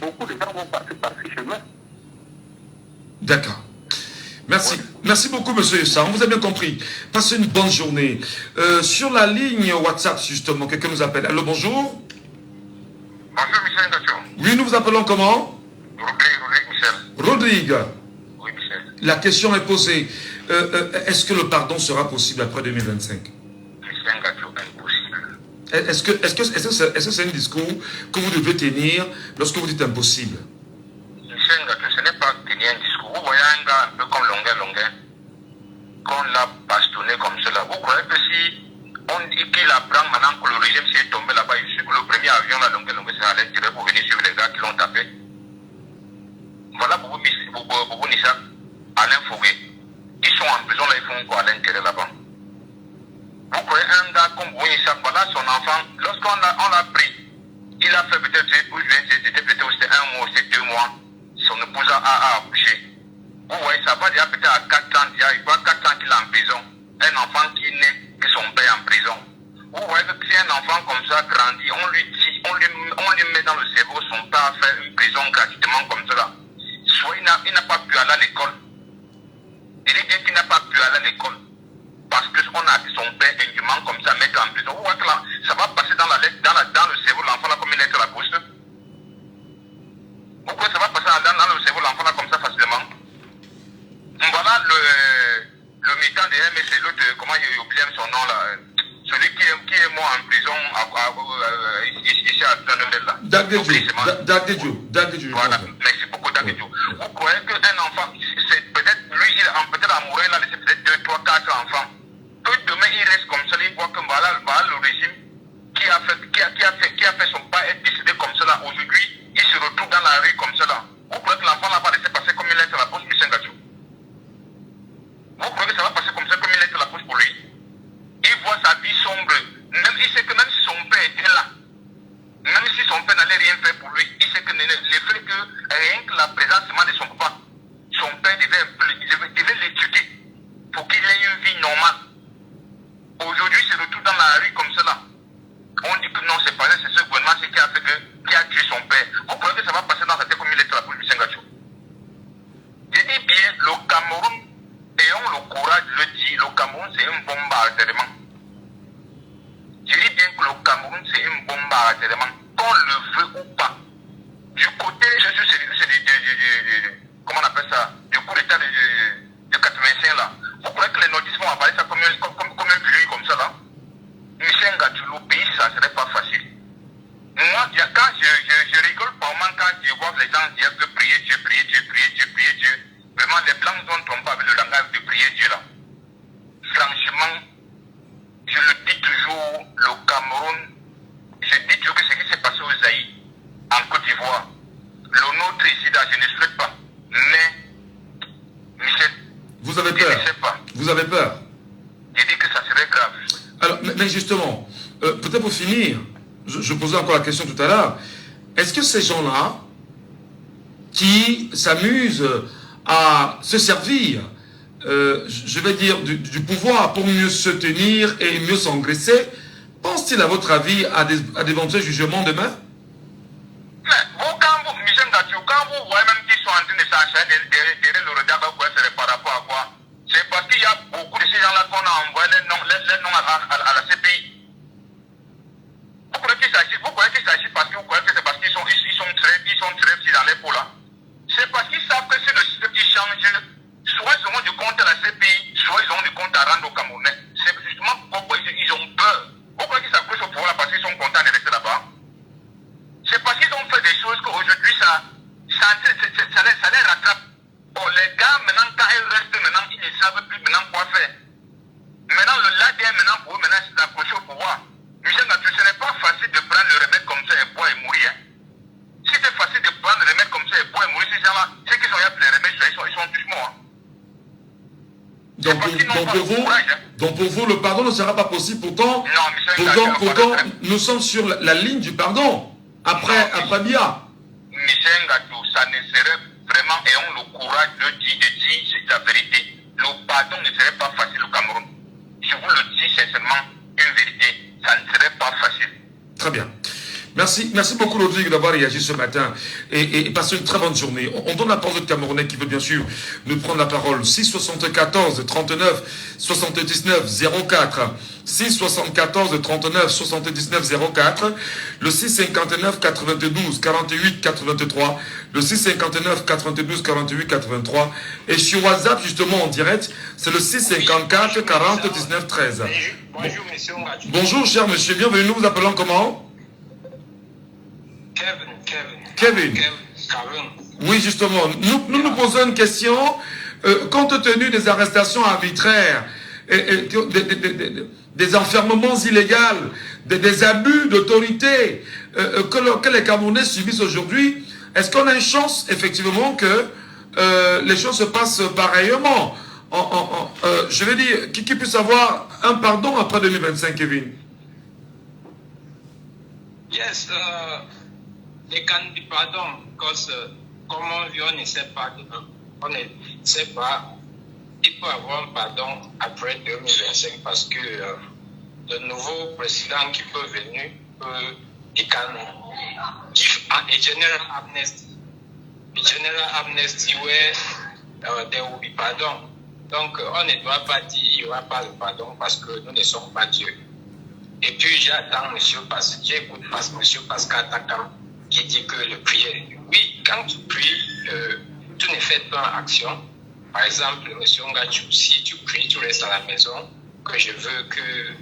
Beaucoup de gens vont passer par ce chemin. D'accord. Merci. Merci beaucoup, monsieur Yossa. On vous a bien compris. Passez une bonne journée. Sur la ligne WhatsApp, justement, quelqu'un nous appelle. Allô, bonjour. Bonjour, Michel Gacho. Oui, nous vous appelons comment? Rodrigue, Michel. Rodrigue. Oui, Michel. La question est posée. Est-ce que le pardon sera possible après 2025? Michel Gacho, impossible. Est-ce que c'est un discours que vous devez tenir lorsque vous dites impossible? Michel Gacho, ce n'est pas tenir un discours. Vous voyez un gars un peu comme Longuet, qu'on l'a bastonné comme cela. Vous croyez que si on dit qu'il apprend maintenant que le régime s'est tombé là-bas, il suit que le premier avion, la Longuet, c'est à l'intérieur pour venir suivre les gars qui l'ont tapé? Voilà pour vous, Nissa, Alain Fouguet. Ils sont en prison là, ils font quoi à l'intérieur là-bas? Vous croyez un gars comme Nissa, voilà son enfant, lorsqu'on l'a pris, il a fait peut-être, c'était peut-être 1 mois, c'est 2 mois, son épouse a accouché. Vous voyez, ça va déjà peut-être à 4 ans, il voit 4 ans qu'il est en prison. Un enfant qui naît, que son père est en prison. Vous voyez que si un enfant comme ça grandit, on lui met dans le cerveau son père a fait une prison gratuitement comme cela. Soit il n'a pas pu aller à l'école. Il dit bien qu'il n'a pas pu aller à l'école. Parce qu'on a dit son père indûment comme ça, mettre en prison. Vous voyez que là, ça va passer dans le cerveau de l'enfant là comme une lettre à la bouche. Vous croyez que ça va passer dans le cerveau de l'enfant là comme ça facilement? Voilà le militant de MS et l'autre, comment il oublie son nom là, celui qui est mort en prison ici à Saint-Noël là. Dagdejo. Voilà, merci beaucoup Dagdejo. Vous croyez qu'un enfant, c'est peut-être lui, il est peut-être amoureux, il a laissé peut-être 2, 3, 4 enfants. Que demain il reste comme ça, il voit que voilà le régime qui a fait son pas être décidé comme cela. Aujourd'hui, il se retrouve dans la rue comme cela. Vous croyez que l'enfant n'a pas laissé passer comme il est à la poche Michel Gacho? Vous croyez que ça va passer comme ça, comme il est à la poche pour lui? Il voit sa vie sombre. Il sait que même si son père était là, même si son père n'allait rien faire pour lui, il sait que le fait que rien que la présence de son papa, son père devait l'éduquer pour qu'il ait une vie normale. Aujourd'hui, il se retrouve dans la rue comme cela. On dit que non, c'est pas vrai, c'est ce gouvernement qui a tué son père. Vous croyez que ça va passer dans sa tête comme il est à la poche Michel Gacho? Je dis bien, le Cameroun, ayons le courage de le dire, le Cameroun c'est une bombe à retardement. Je dis bien que le Cameroun c'est une bombe à retardement, qu'on le veut ou pas. Du côté, comment on appelle ça, du coup d'état de 85 là, vous croyez que les nordistes vont avaler ça comme un pilule comme ça là? Michel Gacho, le pays ça serait pas facile. Moi, quand je rigole par moment quand quand tu vois les gens dire que prier Dieu, vraiment les blancs ne tombent pas avec le langage de prier Dieu là. Franchement, je le dis toujours, le Cameroun, je dis toujours que ce qui s'est passé au Zaïre, en Côte d'Ivoire, le nôtre ici là, je ne souhaite pas. Mais, Michel, vous avez peur. Je ne sais pas. Vous avez peur. Je dis que ça serait grave. Alors, mais justement, peut-être pour finir, je posais encore la question tout à l'heure, est-ce que ces gens-là qui s'amusent à se servir, je vais dire, du pouvoir pour mieux se tenir et mieux s'engraisser, pensent-ils à votre avis à d'éventuels jugements demain? Mais Michel Gatio, quand vous voyez même qu'ils sont en train de s'enchaîner derrière le regard, c'est par rapport à quoi? C'est parce qu'il y a beaucoup de ces gens-là qu'on a envoyé les noms à la CPI. Vous croyez qu'il s'agit parce que vous croyez que c'est parce qu'ils sont très petits dans les pots là. C'est parce qu'ils savent que c'est le système qui change. Soit ils auront du compte à la CPI, soit ils auront du compte à rendre aux Camerounais. C'est justement pourquoi ils ont peur. Vous croyez qu'ils s'approchent au pouvoir là parce qu'ils sont contents de rester là-bas? C'est parce qu'ils ont fait des choses qu'aujourd'hui ça les rattrape. Bon, les gars, maintenant, quand ils restent, maintenant, ils ne savent plus maintenant quoi faire. Maintenant, l'ADN, maintenant, pour eux, maintenant, c'est d'approcher au pouvoir. Michel Gatio, ce n'est pas facile de prendre le remède comme ça et boire et mourir. Hein. Si c'est facile de prendre le remède comme ça et boire et mourir, ces gens-là, ceux qui sont là pour les remèdes, ils sont tous morts. Hein. Donc pour vous, le pardon ne sera pas possible. Pourtant, nous sommes sur la ligne du pardon. Après Bia. Michel Gatio, ça ne serait vraiment, ayons le courage de dire la vérité. Le pardon ne serait pas facile au Cameroun. Je vous le dis sincèrement, une vérité, ça ne serait pas facile. Très bien. Merci beaucoup Rodrigue d'avoir réagi ce matin et passez une très bonne journée. On donne la parole au Camerounais qui veut bien sûr nous prendre la parole. 674 39 79 04 674 39 79 04 le 659 92 48 83 le 659 92 48 83 et sur WhatsApp justement en direct c'est le 654 40 19 13. Bonjour monsieur. Bonjour cher monsieur, bienvenue, nous vous appelons comment? Kevin. Oui, justement. Nous posons une question. Compte tenu des arrestations arbitraires, des enfermements illégaux, des abus d'autorité que les Camerounais subissent aujourd'hui, est-ce qu'on a une chance, effectivement, que les choses se passent pareillement? Je veux dire, qui puisse avoir un pardon après 2025, Kevin? Yes, they can be pardon because comme on ne sait pas, il peut avoir un pardon après 2025 parce que le nouveau président qui peut venir il can give a general amnesty. A general amnesty where there will be pardon. Donc on ne doit pas dire il n'y aura pas de pardon parce que nous ne sommes pas Dieu. Et puis j'attends j'écoute M. Pascal Takam qui dit que le prière. Oui, quand tu pries, tu ne fais pas action. Par exemple, M. Gatio, si tu pries, tu restes à la maison, que je veux que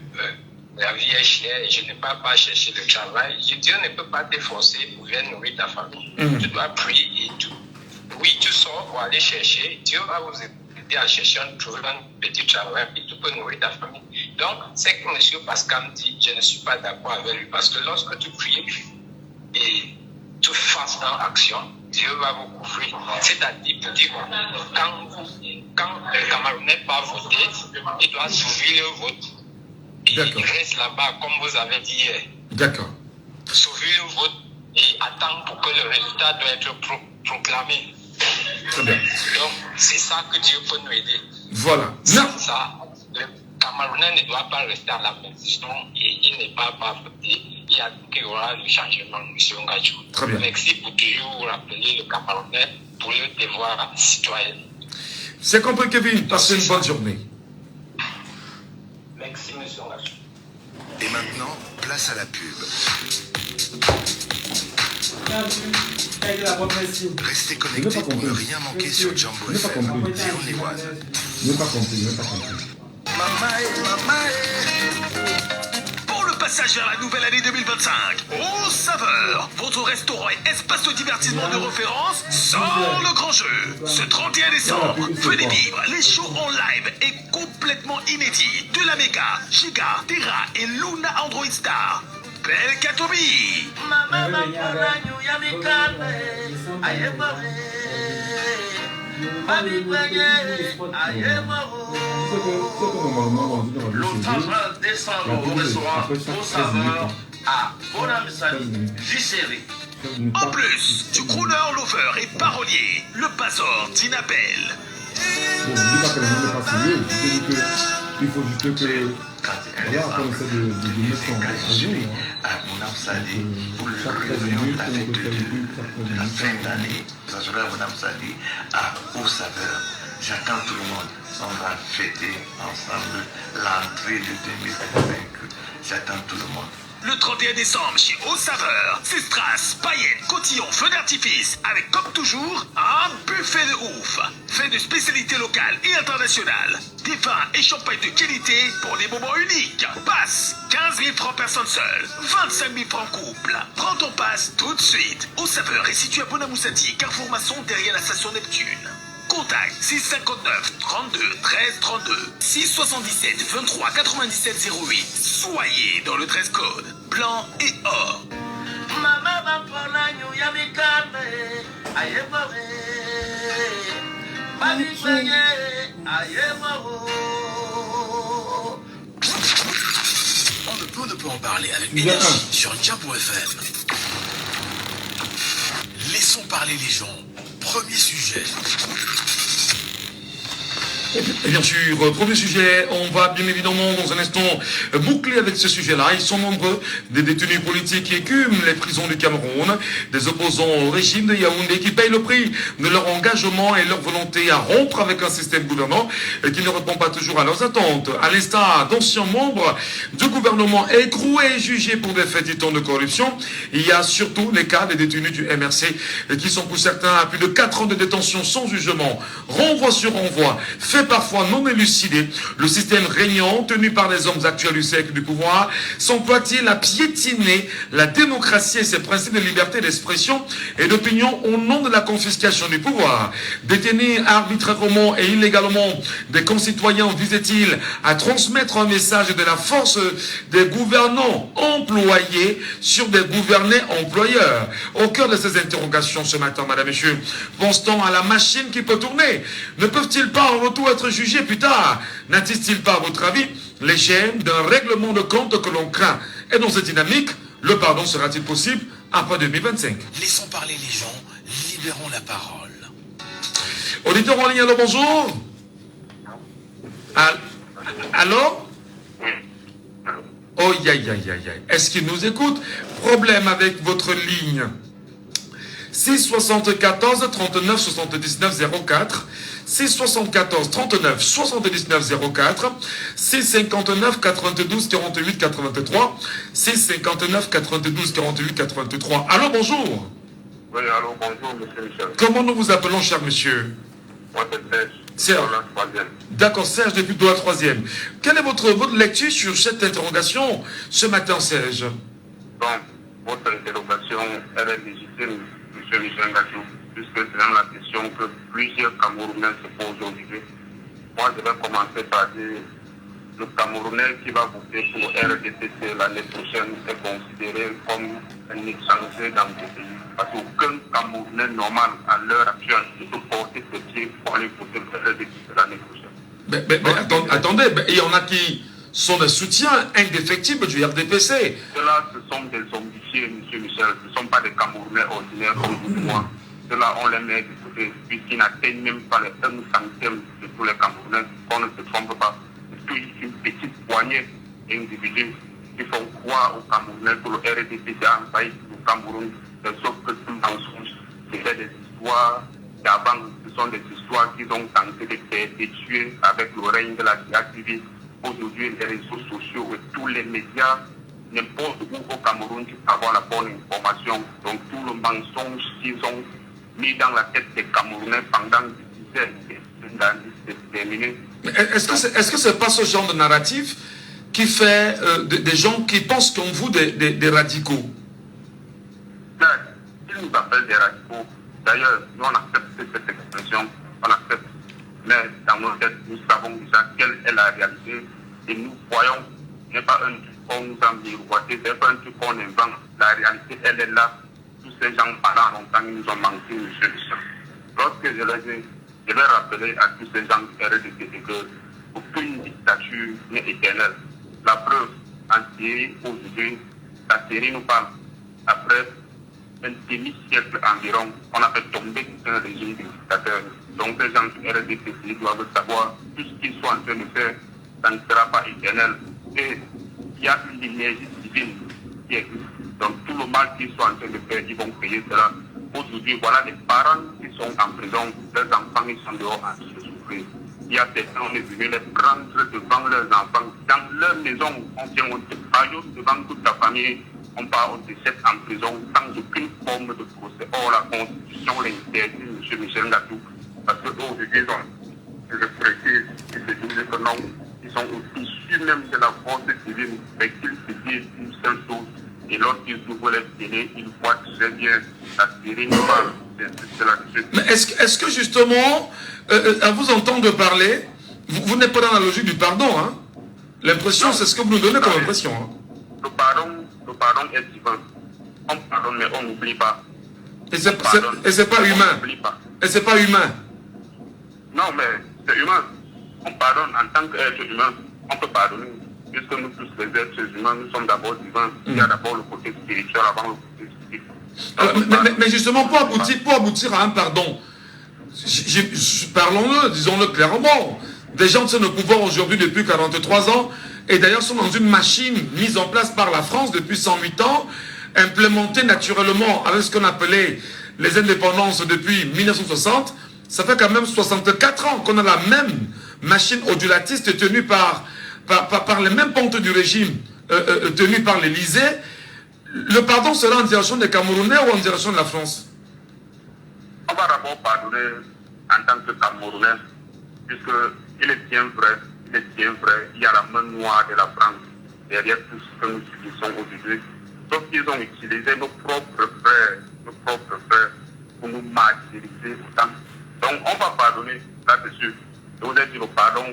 la vie est chère et je ne peux pas chercher le travail, Dieu ne peut pas te forcer pour venir nourrir ta famille. Tu dois prier et tu sors pour aller chercher. Dieu va vous aider à chercher trouver un petit travail et tu peux nourrir ta famille. Donc, c'est que M. Pascal me dit, je ne suis pas d'accord avec lui parce que lorsque tu pries, et tu fasses dans action, Dieu va vous couvrir. C'est-à-dire, pour dire, quand le Camerounais n'a pas voté, il doit sauver le vote. Et il reste là-bas, comme vous avez dit hier. D'accord. Sauver le vote et attendre pour que le résultat doit être proclamé. Très bien. Donc, c'est ça que Dieu peut nous aider. Voilà. Sans ça, le Camerounais ne doit pas rester à la maison et il n'est pas voté. Il y a qu'il y aura le changement, M. Gatio. Très bien. Merci pour toujours rappeler le Camerounais pour le devoir citoyen. C'est compris, Kevin. Passez une bonne journée. Merci, M. Gatio. Et maintenant, place à la pub. Restez connectés pour ne rien manquer sur Jambo FM. Pour le passage vers la nouvelle année 2025, aux saveurs, votre restaurant et espace de divertissement de référence sans le grand jeu. Ce 31 décembre, venez vivre les shows en live et complètement inédits de la Mega, Giga, Terra et Luna Android Star. Bel Katobi. L'autre descendre au restaurant au saveur à Bonamsali, Vicéry. En plus, du crooner lover et parolier, le Pazor d'Inabel. Il faut juste que voilà, on essaie de mettre en jour. Pour le réveillon de la fin d'année, ça sera à Bonamsali, à Au Saveur. J'attends tout le monde. On va fêter ensemble l'entrée de 2025. J'attends tout le monde. Le 31 décembre, chez Au Saveur, c'est strass, paillettes, cotillons, feux d'artifice, avec comme toujours, un buffet de ouf. Fait de spécialités locales et internationales. Des vins et champagnes de qualité pour des moments uniques. Passe 15 000 francs personne seule, 25 000 francs couple. Prends ton passe tout de suite. Au Saveur est situé à Bonamoussati, Carrefour Maçon, derrière la station Neptune. Contact 659 32 13 32 677 23 97 08. Soyez dans le dress code blanc et or. On ne peut en parler avec énergie sur Diambo FM. Laissons parler les gens. Premier sujet. Et bien sûr, premier sujet, on va bien évidemment dans un instant boucler avec ce sujet-là. Ils sont nombreux, des détenus politiques qui écument les prisons du Cameroun, des opposants au régime de Yaoundé qui payent le prix de leur engagement et leur volonté à rompre avec un système gouvernant qui ne répond pas toujours à leurs attentes. À l'instar d'anciens membres du gouvernement écroués et jugés pour des faits titans de corruption, il y a surtout les cas des détenus du MRC qui sont pour certains à plus de 4 ans de détention sans jugement, renvoi sur renvoi, fait parfois non élucidé. Le système régnant, tenu par les hommes actuels du siècle du pouvoir, s'emploie-t-il à piétiner la démocratie et ses principes de liberté d'expression et d'opinion au nom de la confiscation du pouvoir? Détenir arbitrairement et illégalement des concitoyens visait-il à transmettre un message de la force des gouvernants employés sur des gouvernés employeurs? Au cœur de ces interrogations ce matin, madame, messieurs, pense-t-on à la machine qui peut tourner? Ne peuvent-ils pas en retour être jugés plus tard? N'attise-t-il pas, à votre avis, les chaînes d'un règlement de compte que l'on craint? Et dans cette dynamique, le pardon sera-t-il possible après 2025? Laissons parler les gens, libérons la parole. Auditeur en ligne, allô, bonjour. Allô? Oh, aïe, aïe, aïe, aïe. Est-ce qu'il nous écoute? Problème avec votre ligne. 674 39 79 04, 674 39 79 04, 659 92 48 83, 659 92 48 83. Allô, bonjour. Oui, allô, bonjour, monsieur Michel. Comment nous vous appelons, cher monsieur? Moi, c'est Serge. D'accord, Serge, depuis de la 3e. Quelle est votre lecture sur cette interrogation ce matin, Serge? Bon, votre interrogation, elle est légitime, monsieur Michel Gadjou, puisque c'est dans la question que plusieurs Camerounais se posent aujourd'hui. Moi, je vais commencer par dire le Camerounais qui va voter pour RDPC l'année prochaine est considéré comme un étranger dans ce pays. Parce qu'aucun Camerounais normal à l'heure actuelle ne peut porter ce pied pour aller voter pour RDPC l'année prochaine. Attendez, il y en a qui sont des soutiens indéfectibles du RDPC. Ceux-là, ce sont des zombifiés, monsieur Michel. Ce ne sont pas des Camerounais ordinaires comme vous et moi. Ceux-là, on les met de côté, puisqu'ils n'atteignent même pas les 1 centième de tous les Camerounais. On ne se trompe pas. C'est une petite poignée d'individus qui font croire aux Camerounais que le RDPC a envahi le Cameroun. Sauf que tout mensonge, c'était des histoires d'avant. Ce sont des histoires qu'ils ont tenté de perpétuer avec le règne de la créativité. Aujourd'hui, les réseaux sociaux et tous les médias, n'importe où au Cameroun, tu peux avoir la bonne information. Donc tout le mensonge qu'ils ont mis dans la tête des Camerounais pendant des dizaines d'années, c'est terminé. Est-ce que c'est pas ce genre de narratif qui fait des gens qui pensent comme vous des radicaux? nous appellent des radicaux. D'ailleurs, nous on accepte cette expression, on accepte. Mais dans nos têtes, nous savons déjà quelle est la réalité et nous voyons, ce n'est pas un truc qu'on nous a miroité, ce n'est pas un truc qu'on invente. La réalité, elle est là. Tous ces gens pendant longtemps, ils nous ont manqué, monsieur Michel. Lorsque je les ai, je vais rappeler à tous ces gens du RDC que aucune dictature n'est éternelle. La preuve, en Syrie, aujourd'hui, la Syrie nous parle. Après un demi-siècle environ, on a fait tomber un régime de dictateurs. Donc les gens du RDC doivent savoir tout ce qu'ils sont en train de faire, ça ne sera pas éternel. Et il y a une énergie divine qui existe. Donc tout le mal qu'ils sont en train de faire, ils vont payer cela. Aujourd'hui, voilà les parents qui sont en prison, leurs enfants ils sont dehors en train de souffrir. Il y a des gens, on est venu les prendre devant leurs enfants. Dans leur maison, on vient, on te paille devant toute la famille. On part, on te jette en prison sans aucune forme de procès. Or, la Constitution l'interdit, M. Michel Ngatou. Parce qu'aujourd'hui, je le précise, ils se disent que non, ils sont issus même de la force civile, mais qu'ils se disent une seule chose. Et lorsqu'ils ouvrent les télés, ils voient très bien la Syrie nous parle. C'est là-dessus. Mais est-ce que justement, à vous entendre parler, vous n'êtes pas dans la logique du pardon, hein? L'impression, c'est ce que vous nous donnez comme impression. Hein? Le pardon est divin. On pardonne, mais on n'oublie pas. Et c'est pas humain. Et c'est pas humain. Non, mais c'est humain. On pardonne en tant qu'être humain. On peut pardonner. Puisque nous tous les êtres humains, nous sommes d'abord divins. Il y a d'abord le côté spirituel avant le côté physique. Alors, mais justement, pour aboutir à un pardon, parlons-le, disons-le clairement. Des gens tiennent le pouvoir aujourd'hui depuis 43 ans et d'ailleurs sont dans une machine mise en place par la France depuis 108 ans, implémentée naturellement avec ce qu'on appelait les indépendances depuis 1960. Ça fait quand même 64 ans qu'on a la même machine odulatiste tenue par les mêmes pontes du régime, tenue par l'Élysée. Le pardon sera en direction des Camerounais ou en direction de la France? On va d'abord pardonner en tant que Camerounais, puisqu'il est bien vrai, il y a la main noire de la France derrière tout ce que nous subissons aujourd'hui. Sauf qu'ils ont utilisé nos propres frères pour nous martyriser autant. Donc on va pardonner là-dessus. Je vous ai dit le pardon,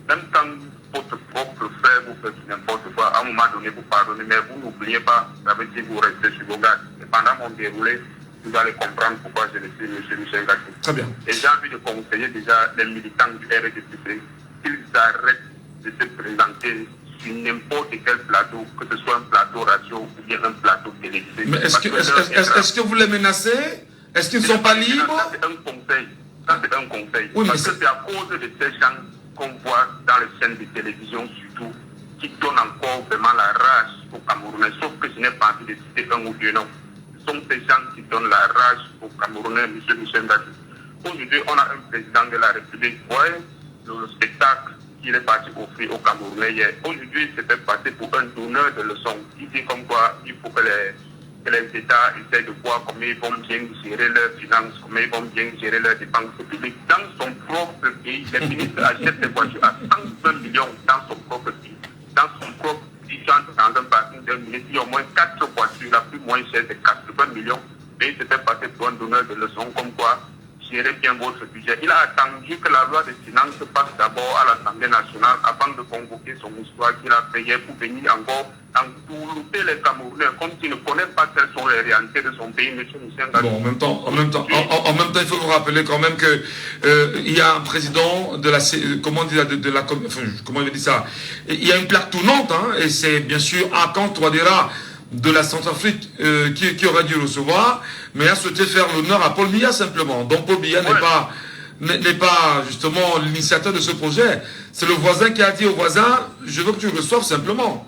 même quand votre propre frère vous fait n'importe quoi, à un moment donné vous pardonnez, mais vous n'oubliez pas, ça veut dire que vous restez sur vos gardes. Et pendant mon déroulé, vous allez comprendre pourquoi je le suis, M. Michel Ngatou. Très bien. Et j'ai envie de conseiller déjà les militants du RDC qu'ils arrêtent de se présenter sur n'importe quel plateau, que ce soit un plateau radio ou bien un plateau télévisé. Mais est-ce que vous les menacez? Est-ce qu'ils ne sont pas libres? Ça, c'est un conseil. Ça, c'est un conseil. Oui, parce que c'est à cause de ces gens qu'on voit dans les chaînes de télévision surtout, qui donnent encore vraiment la rage aux Camerounais. Sauf que je n'ai pas envie de citer un ou deux noms. Ce sont ces gens qui donnent la rage aux Camerounais, M. Michel Ngatou. Aujourd'hui, on a un président de la République. Vous voyez, le spectacle qu'il est parti offrir aux Camerounais hier. Aujourd'hui, c'était passé pour un donneur de leçons. Il dit comme quoi il faut que les États essaient de voir comment ils vont bien gérer leurs finances, comment ils vont bien gérer leurs dépenses publiques. Dans son propre pays, les ministres achètent des voitures à 120 millions dans son propre pays. Dans son propre pays, dans un parking d'un ministre, il y a au moins 4 voitures, la plus moins chère, c'est 80 millions. Mais il s'était passé pour un donneur de leçons comme quoi gérez bien votre budget. Il a attendu que la loi des finances passe d'abord à l'Assemblée nationale avant de convoquer son histoire qu'il a payé pour venir encore entourlouper les Camerounais comme s'il ne connaît pas quelles sont les réalités de son pays, M. Michel Ngatou. Bon, en même temps, il faut vous rappeler quand même que il y a un président de la, comment je dis ça, il y a une plaque tournante, hein, et c'est bien sûr Akan Touadéra de la Centrafrique qui aurait dû recevoir, mais a souhaité faire l'honneur à Paul Biya simplement. Donc Paul Biya n'est pas justement l'initiateur de ce projet. C'est le voisin qui a dit au voisin, je veux que tu reçoives simplement.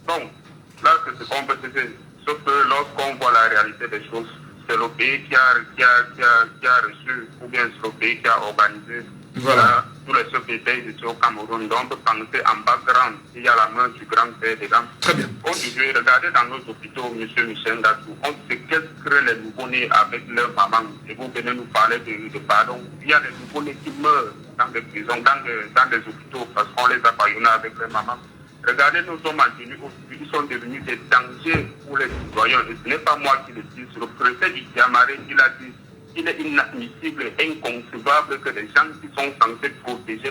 Bon, là c'est ce qu'on peut dire. Sauf que lorsqu'on voit la réalité des choses, c'est le pays qui a reçu, ou bien c'est le pays qui a organisé. Voilà. Tous les secrétaires ici au Cameroun, donc on peut penser en background, il y a la main du grand père dedans. Très bien. Aujourd'hui, regardez dans nos hôpitaux, M. Michel Ngatou, on séquestre les nouveau-nés avec leur maman. Et vous venez nous parler de pardon. Il y a des nouveau-nés qui meurent dans des prisons, dans des hôpitaux, parce qu'on les a baillonnés avec leur maman. Regardez nos hommes en tenue aujourd'hui, ils sont devenus des dangers pour les citoyens. Et ce n'est pas moi qui le dis, c'est le préfet du Diamaré qui l'a dit. Il est inadmissible et inconcevable que les gens qui sont censés protéger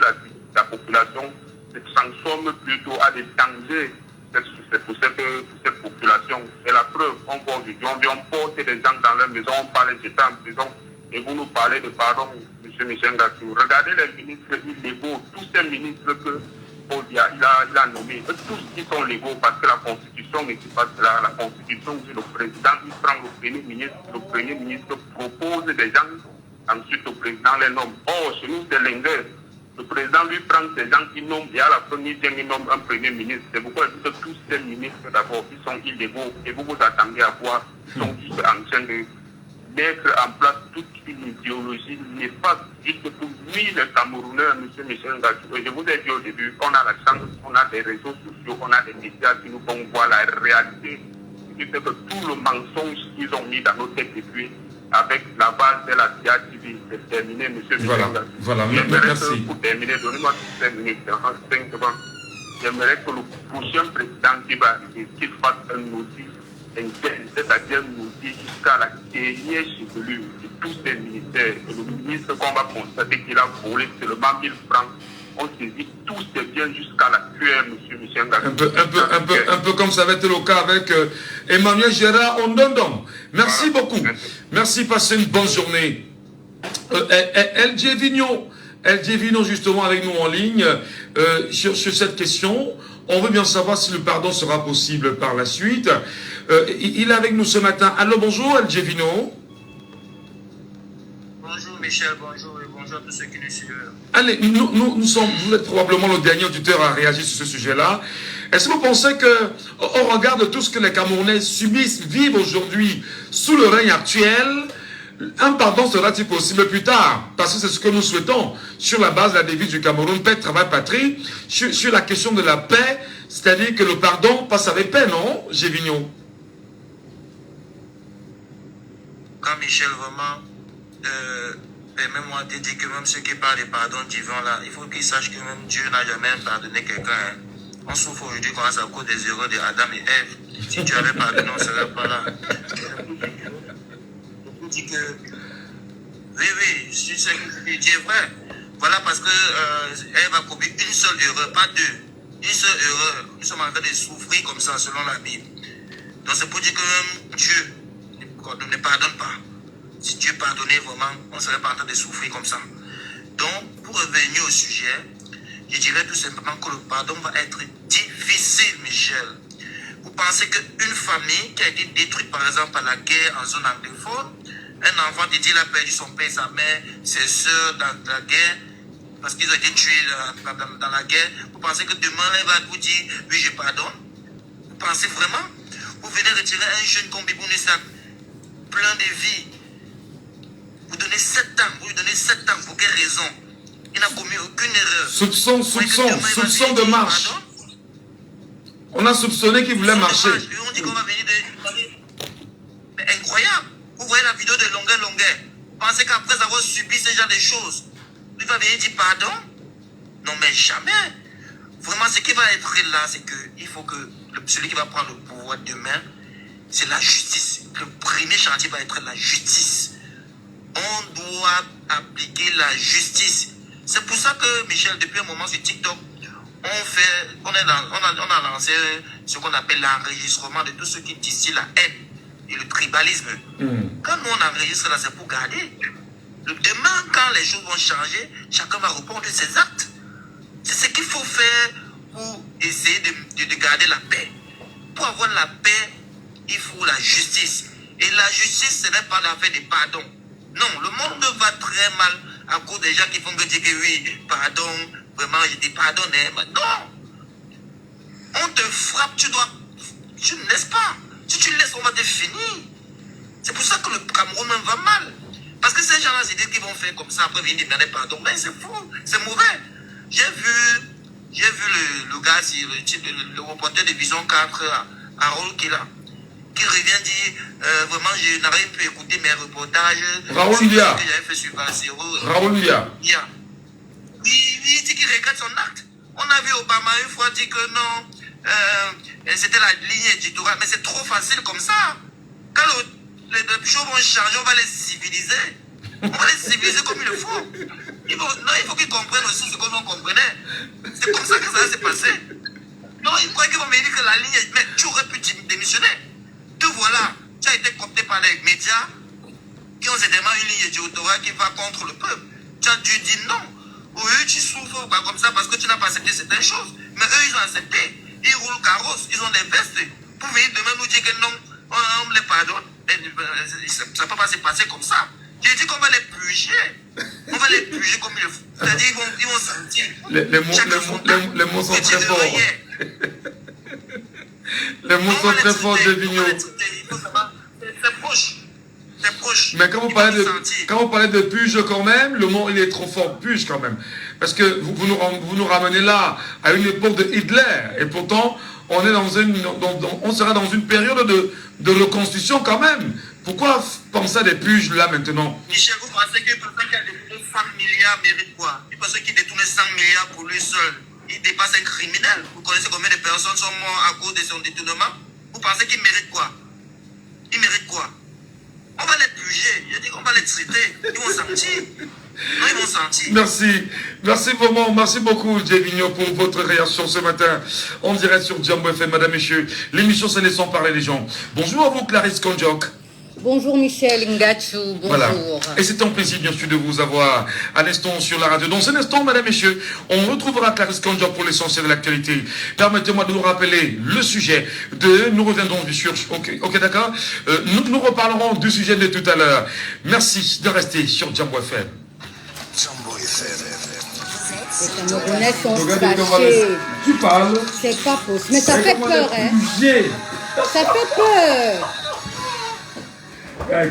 la population se transforment plutôt à des dangers pour cette population. Et la preuve, on voit aujourd'hui, on vient porter des gens dans leur maison, on parle de jeter en prison, et vous nous parlez de pardon, M. Michel Gassou. Regardez les ministres illégaux, tous ces ministres que il a nommé, tous qui sont légaux parce que la Constitution n'est pas cela. La Constitution dit le président, il prend le premier ministre propose des gens, ensuite le président les nomme. Or, chez nous, c'est l'inverse. Le président lui prend ces gens qui nomment, et à la fin, il nomme un premier ministre. C'est pourquoi je dis que tous ces ministres, d'abord, ils sont illégaux, et vous vous attendez à voir, ils sont juste en train de mettre en place toute une idéologie néfaste juste pour nuire les Camerounais, M. Michel Gassou. Et je vous ai dit au début, on a la chance, on a des réseaux sociaux, on a des médias qui nous font voir la réalité. Ce qui fait que tout le mensonge qu'ils ont mis dans nos têtes depuis, avec la base de la CIA TV, c'est terminé, M. Michel Gassou. Voilà, merci. Pour terminer, donnez-moi 5 minutes, 5 secondes. J'aimerais que le prochain président qui va arriver, qu'il fasse un audit interne, c'est-à-dire nous dit jusqu'à la dernière chevelure de tous ces ministères. Et le ministre qu'on va constater qu'il a volé seulement 1000 francs, on saisit tous ses biens jusqu'à la cuillère, M. Michel Gassou. Un peu comme ça va être le cas avec Emmanuel Gérard Ondondon. Merci beaucoup. Merci, passez une bonne journée. LJ Vignon justement avec nous en ligne sur cette question. On veut bien savoir si le pardon sera possible par la suite. Il est avec nous ce matin. Allô, bonjour, LJ Vignon. Bonjour Michel, bonjour et bonjour à tous ceux qui nous suivent. Allez, vous êtes probablement le dernier auditeur à réagir sur ce sujet-là. Est-ce que vous pensez que, au regard de tout ce que les Camerounais subissent, vivent aujourd'hui sous le règne actuel, un pardon sera-t-il possible plus tard? Parce que c'est ce que nous souhaitons sur la base de la devise du Cameroun, paix, travail, patrie, sur la question de la paix, c'est-à-dire que le pardon passe avec paix, non, Gévignon? Quand Michel, vraiment, permets-moi de dire que même ceux qui parlent de pardon divin là, il faut qu'ils sachent que même Dieu n'a jamais pardonné quelqu'un. Hein. On souffre aujourd'hui grâce à cause des erreurs de Adam et Ève. Si Dieu avait pardonné, on ne serait pas là. Je dis que oui, je sais ce que je dis est vrai. Voilà parce que Ève a commis une seule erreur, pas deux. Une seule erreur. Nous sommes en train de souffrir comme ça selon la Bible. Donc c'est pour dire que même Dieu ne pardonne pas. Si Dieu pardonnait vraiment, on ne serait pas en train de souffrir comme ça. Donc, pour revenir au sujet, je dirais tout simplement que le pardon va être difficile, Michel. Vous pensez qu'une famille qui a été détruite, par exemple, par la guerre en zone anglophone, un enfant qui dit qu'il a perdu son père, sa mère, ses soeurs dans la guerre, parce qu'ils ont été tués dans la guerre, vous pensez que demain, elle va vous dire, oui, je pardonne? Vous pensez vraiment? Vous venez retirer un jeune comme Bibounissa, plein de vie. Vous donnez 7 ans, vous lui donnez 7 ans, pour quelle raison? Il n'a commis aucune erreur. Soupçon de marche. On a soupçonné qu'il voulait marcher. On dit qu'on va venir de... Mais incroyable. Vous voyez la vidéo de longueur. Pensez qu'après avoir subi ce genre de choses, il va venir dire pardon? Non mais jamais. Vraiment, ce qui va être là, c'est qu'il faut que celui qui va prendre le pouvoir demain, c'est la justice. Le premier chantier va être la justice. On doit appliquer la justice. C'est pour ça que, Michel, depuis un moment sur TikTok, on a lancé ce qu'on appelle l'enregistrement de tout ce qui distille la haine et le tribalisme. Quand nous on enregistre là, c'est pour garder. Demain, quand les choses vont changer, chacun va répondre de ses actes. C'est ce qu'il faut faire pour essayer de garder la paix. Pour avoir la paix, il faut la justice. Et la justice, ce n'est pas l'affaire de pardon. Non, le monde va très mal à cause des gens qui font que dire que oui, pardon, vraiment, je dis pardonner. Mais non! On te frappe, tu ne laisses pas. Si tu laisses, on va te finir. C'est pour ça que le Cameroun va mal. Parce que ces gens-là, c'est dire qu'ils vont faire comme ça, après venir demander pardon. Mais c'est fou, c'est mauvais. J'ai vu le gars, le reporter de Vision 4 à Raoul qui revient dire vraiment je n'arrive plus à écouter mes reportages. Raoul Lia. Que j'avais fait sur Basero. Raoul Lia. Oui, il dit qu'il regrette son acte. On a vu Obama une fois dire que non, c'était la ligne éditoriale. Mais c'est trop facile comme ça. Quand les choses vont changer, on va les civiliser. On va les civiliser comme il le faut. Il faut qu'ils comprennent aussi ce que l'on comprenait. C'est comme ça que ça va se passer. Non, ils croient qu'ils vont me dire que la ligne... Mais tu aurais pu démissionner. Te voilà, tu as été coopté par les médias qui ont certainement une ligne éditoriale qui va contre le peuple. Tu as dû dire non. Oui, tu souffres pas comme ça parce que tu n'as pas accepté certaines choses. Mais eux, ils ont accepté. Ils roulent carrosse, ils ont des vestes. Pour venir demain nous dire que non, on les pardonne. Ça ne peut pas se passer comme ça. J'ai dit qu'on va les purger. On va les purger comme il le faut. C'est-à-dire qu'ils vont sentir. Les mots sont très forts. Les mots sont très forts de Vigneault. C'est proche. C'est proche. Mais quand vous parlez de puge quand même, le mot il est trop fort, puge quand même. Parce que vous nous ramenez là à une époque de Hitler. Et pourtant, on est on sera dans une période de reconstruction quand même. Pourquoi penser à des puges là maintenant? Michel, vous pensez que quelqu'un qui a détourné 100 milliards mérite quoi? Vous pensez qu'il détourne 100 milliards pour lui seul? Il dépasse un criminel. Vous connaissez combien de personnes sont mortes à cause de son détournement? Vous pensez qu'il mérite quoi? Il mérite quoi? On va les purger. Je dis qu'on va les traiter. Ils vont sentir. Non, ils vont sentir. Merci. Merci vraiment. Merci beaucoup, Vigneault, pour votre réaction ce matin. On dirait sur Jambo FM, madame, messieurs. L'émission, c'est Laissons parler les gens. Bonjour à vous, Clarisse Konjok. Bonjour Michel Ngachu, bonjour. Voilà. Et c'est un plaisir bien sûr de vous avoir à l'instant sur la radio. Dans un instant, mesdames et messieurs, on retrouvera Clarisse Konjok pour l'essentiel de l'actualité. Permettez-moi de vous rappeler le sujet nous reviendrons sur... Ok, d'accord. Nous reparlerons du sujet de tout à l'heure. Merci de rester sur Jambo FM. Jambo FM. Les Camerounais sont fâchés. Tu parles. C'est pas possible. Mais ça fait peur, hein. Ça fait peur.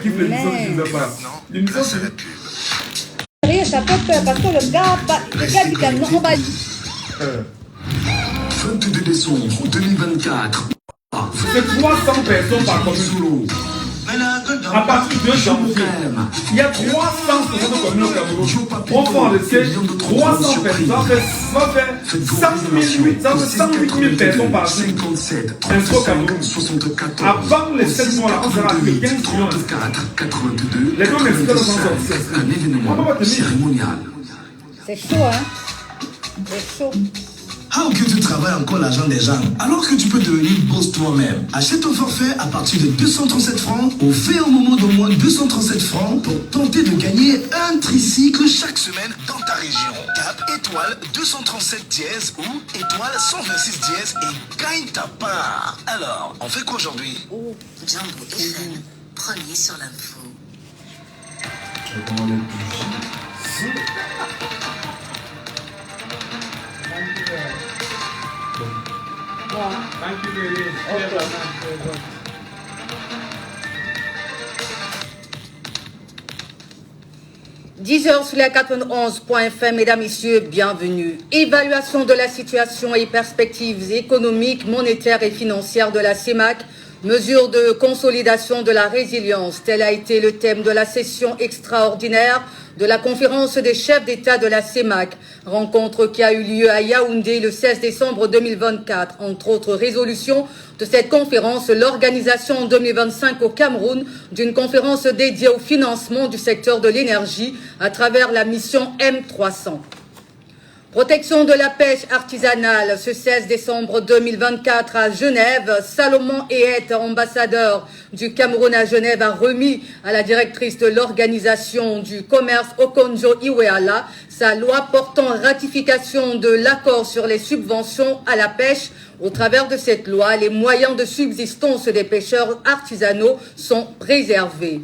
Kiffe l'émission qui nous a pas. L'émission, c'est la pub. Ça fait peur parce que le gars du Cameroun, on va... 22 décembre 2024. C'est 300 personnes par commune. À partir de janvier, il y a 360 communes au Cameroun. On fait enregistrer 300 personnes. Ça fait 108 000 personnes par jour. Inscrit au Cameroun. Avant les 7 mois là, on sera à 15 millions. Les deux Mexicains sont sortis. C'est chaud, hein? C'est chaud. How que tu travailles encore l'argent des gens alors que tu peux devenir boss toi-même? Achète ton forfait à partir de 237 francs ou fais un moment d'au moins 237 francs pour tenter de gagner un tricycle chaque semaine dans ta région. Tape étoile 237 dièse ou étoile 126 dièse et gagne ta part. Alors, on fait quoi aujourd'hui? Jambo FM, premier sur l'info. Thank you very much. 10h sur la 91.fm, mesdames, messieurs, bienvenue. Évaluation de la situation et perspectives économiques, monétaires et financières de la CEMAC. Mesures de consolidation de la résilience, tel a été le thème de la session extraordinaire de la conférence des chefs d'État de la CEMAC, rencontre qui a eu lieu à Yaoundé le 16 décembre 2024. Entre autres résolutions de cette conférence, l'organisation en 2025 au Cameroun d'une conférence dédiée au financement du secteur de l'énergie à travers la mission M300. Protection de la pêche artisanale, ce 16 décembre 2024 à Genève, Salomon Ehette, ambassadeur du Cameroun à Genève, a remis à la directrice de l'organisation du commerce Okonjo Iweala sa loi portant ratification de l'accord sur les subventions à la pêche. Au travers de cette loi, les moyens de subsistance des pêcheurs artisanaux sont préservés.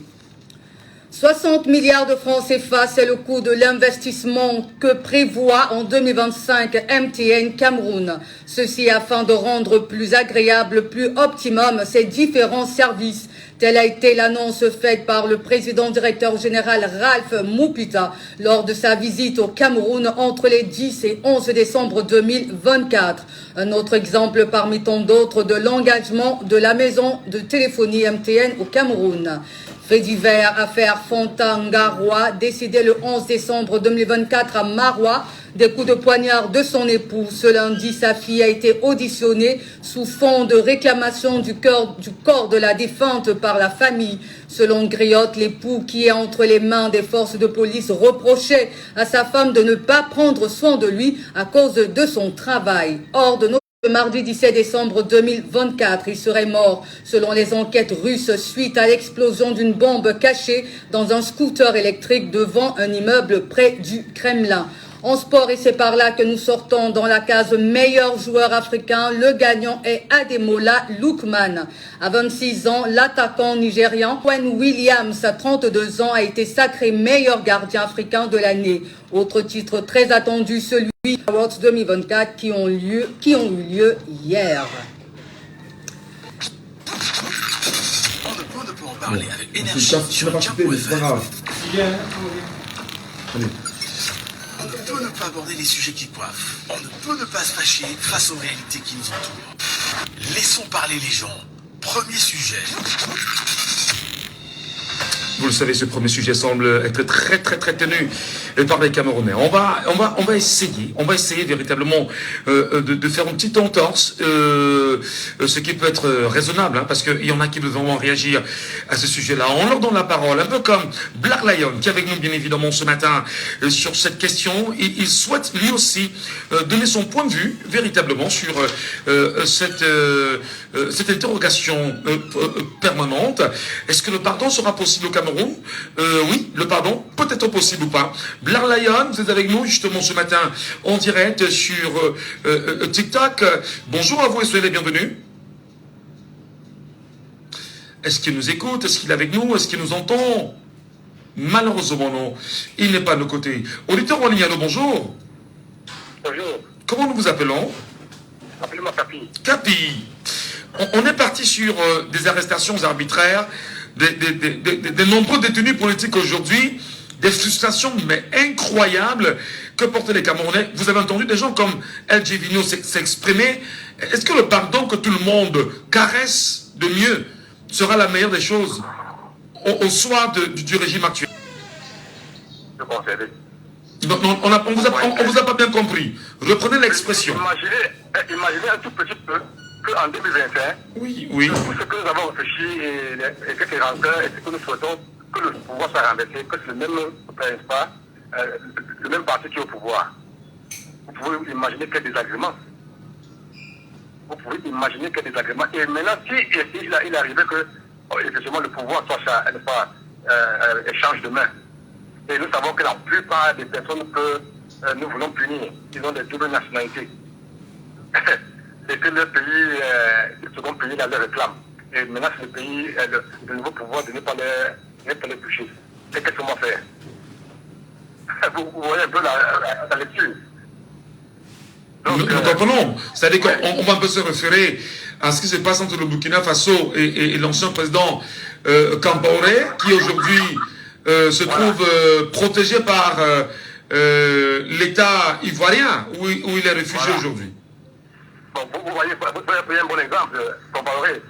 60 milliards de francs CFA, c'est le coût de l'investissement que prévoit en 2025 MTN Cameroun. Ceci afin de rendre plus agréable, plus optimum ces différents services. Telle a été l'annonce faite par le président directeur général Ralph Mupita lors de sa visite au Cameroun entre les 10 et 11 décembre 2024. Un autre exemple parmi tant d'autres de l'engagement de la maison de téléphonie MTN au Cameroun. Fait divers, affaire Fontangaroa, décidé le 11 décembre 2024 à Marois. des coups de poignard de son époux. Ce lundi, sa fille a été auditionnée sous fond de réclamation du corps de la défunte par la famille. Selon Griotte, l'époux qui est entre les mains des forces de police reprochait à sa femme de ne pas prendre soin de lui à cause de son travail. Hors de le mardi 17 décembre 2024, il serait mort, selon les enquêtes russes, suite à l'explosion d'une bombe cachée dans un scooter électrique devant un immeuble près du Kremlin. En sport, et c'est par là que nous sortons dans la case meilleur joueur africain. Le gagnant est Ademola Lookman. À 26 ans, l'attaquant nigérian Quen Williams, à 32 ans, a été sacré meilleur gardien africain de l'année. Autre titre très attendu, celui Awards 2024 qui ont eu lieu hier. On ne peut en parler avec énergie sur Diambo FM. On ne peut ne pas aborder les sujets qui coiffent. On ne peut ne pas se fâcher face aux réalités qui nous entourent. Laissons parler les gens. Premier sujet. Vous le savez, ce premier sujet semble être très tenu par les Camerounais. On va essayer véritablement de faire une petite entorse, ce qui peut être raisonnable, hein, parce qu'il y en a qui veulent vraiment réagir à ce sujet-là. On leur donne la parole, un peu comme Black Lion, qui est avec nous bien évidemment ce matin sur cette question. Il souhaite lui aussi donner son point de vue véritablement sur cette interrogation permanente. Est-ce que le pardon sera possible au Cameroun? Oui, le pardon peut être possible ou pas. Black Lion, vous êtes avec nous justement ce matin en direct sur TikTok. Bonjour à vous et soyez les bienvenus. Est-ce qu'il nous écoute? Est-ce qu'il est avec nous? Est-ce qu'il nous entend? Malheureusement non, il n'est pas de nos côtés. Auditeur en ligne, allô, bonjour. Bonjour. Comment nous vous appelons? Appelez-moi Capi. Capi. On est parti sur des arrestations arbitraires, des nombreux détenus politiques aujourd'hui, des frustrations mais incroyables que portent les Camerounais. Vous avez entendu des gens comme LG Vigno s'exprimer. Est-ce que le pardon que tout le monde caresse de mieux sera la meilleure des choses au soir du régime actuel? Je concède. Non, on vous a pas bien compris. Reprenez l'expression. Imaginez un tout petit peu qu'en 2025, oui. tout ce que nous avons réfléchi et quelques rancœurs, et ce que nous souhaitons que le pouvoir soit renversé, que c'est le même parti qui est au pouvoir. Vous pouvez imaginer quel désagrément. Vous pouvez imaginer quel désagrément. Et maintenant, si il arrivait que effectivement le pouvoir change de main, et nous savons que la plupart des personnes que nous voulons punir, ils ont des doubles nationalités. Et que le pays, le second pays, leur réclame. Et maintenant, c'est le pays, le nouveau pouvoir de ne pas les toucher. Et qu'est-ce qu'on va faire? Vous voyez un peu la lecture. Nous comprenons. C'est-à-dire qu'on va un peu se référer à ce qui se passe entre le Burkina Faso et l'ancien président Compaoré, qui aujourd'hui se trouve protégé par l'État ivoirien, où il est réfugié aujourd'hui. Bon, vous voyez un bon exemple, Compaoré.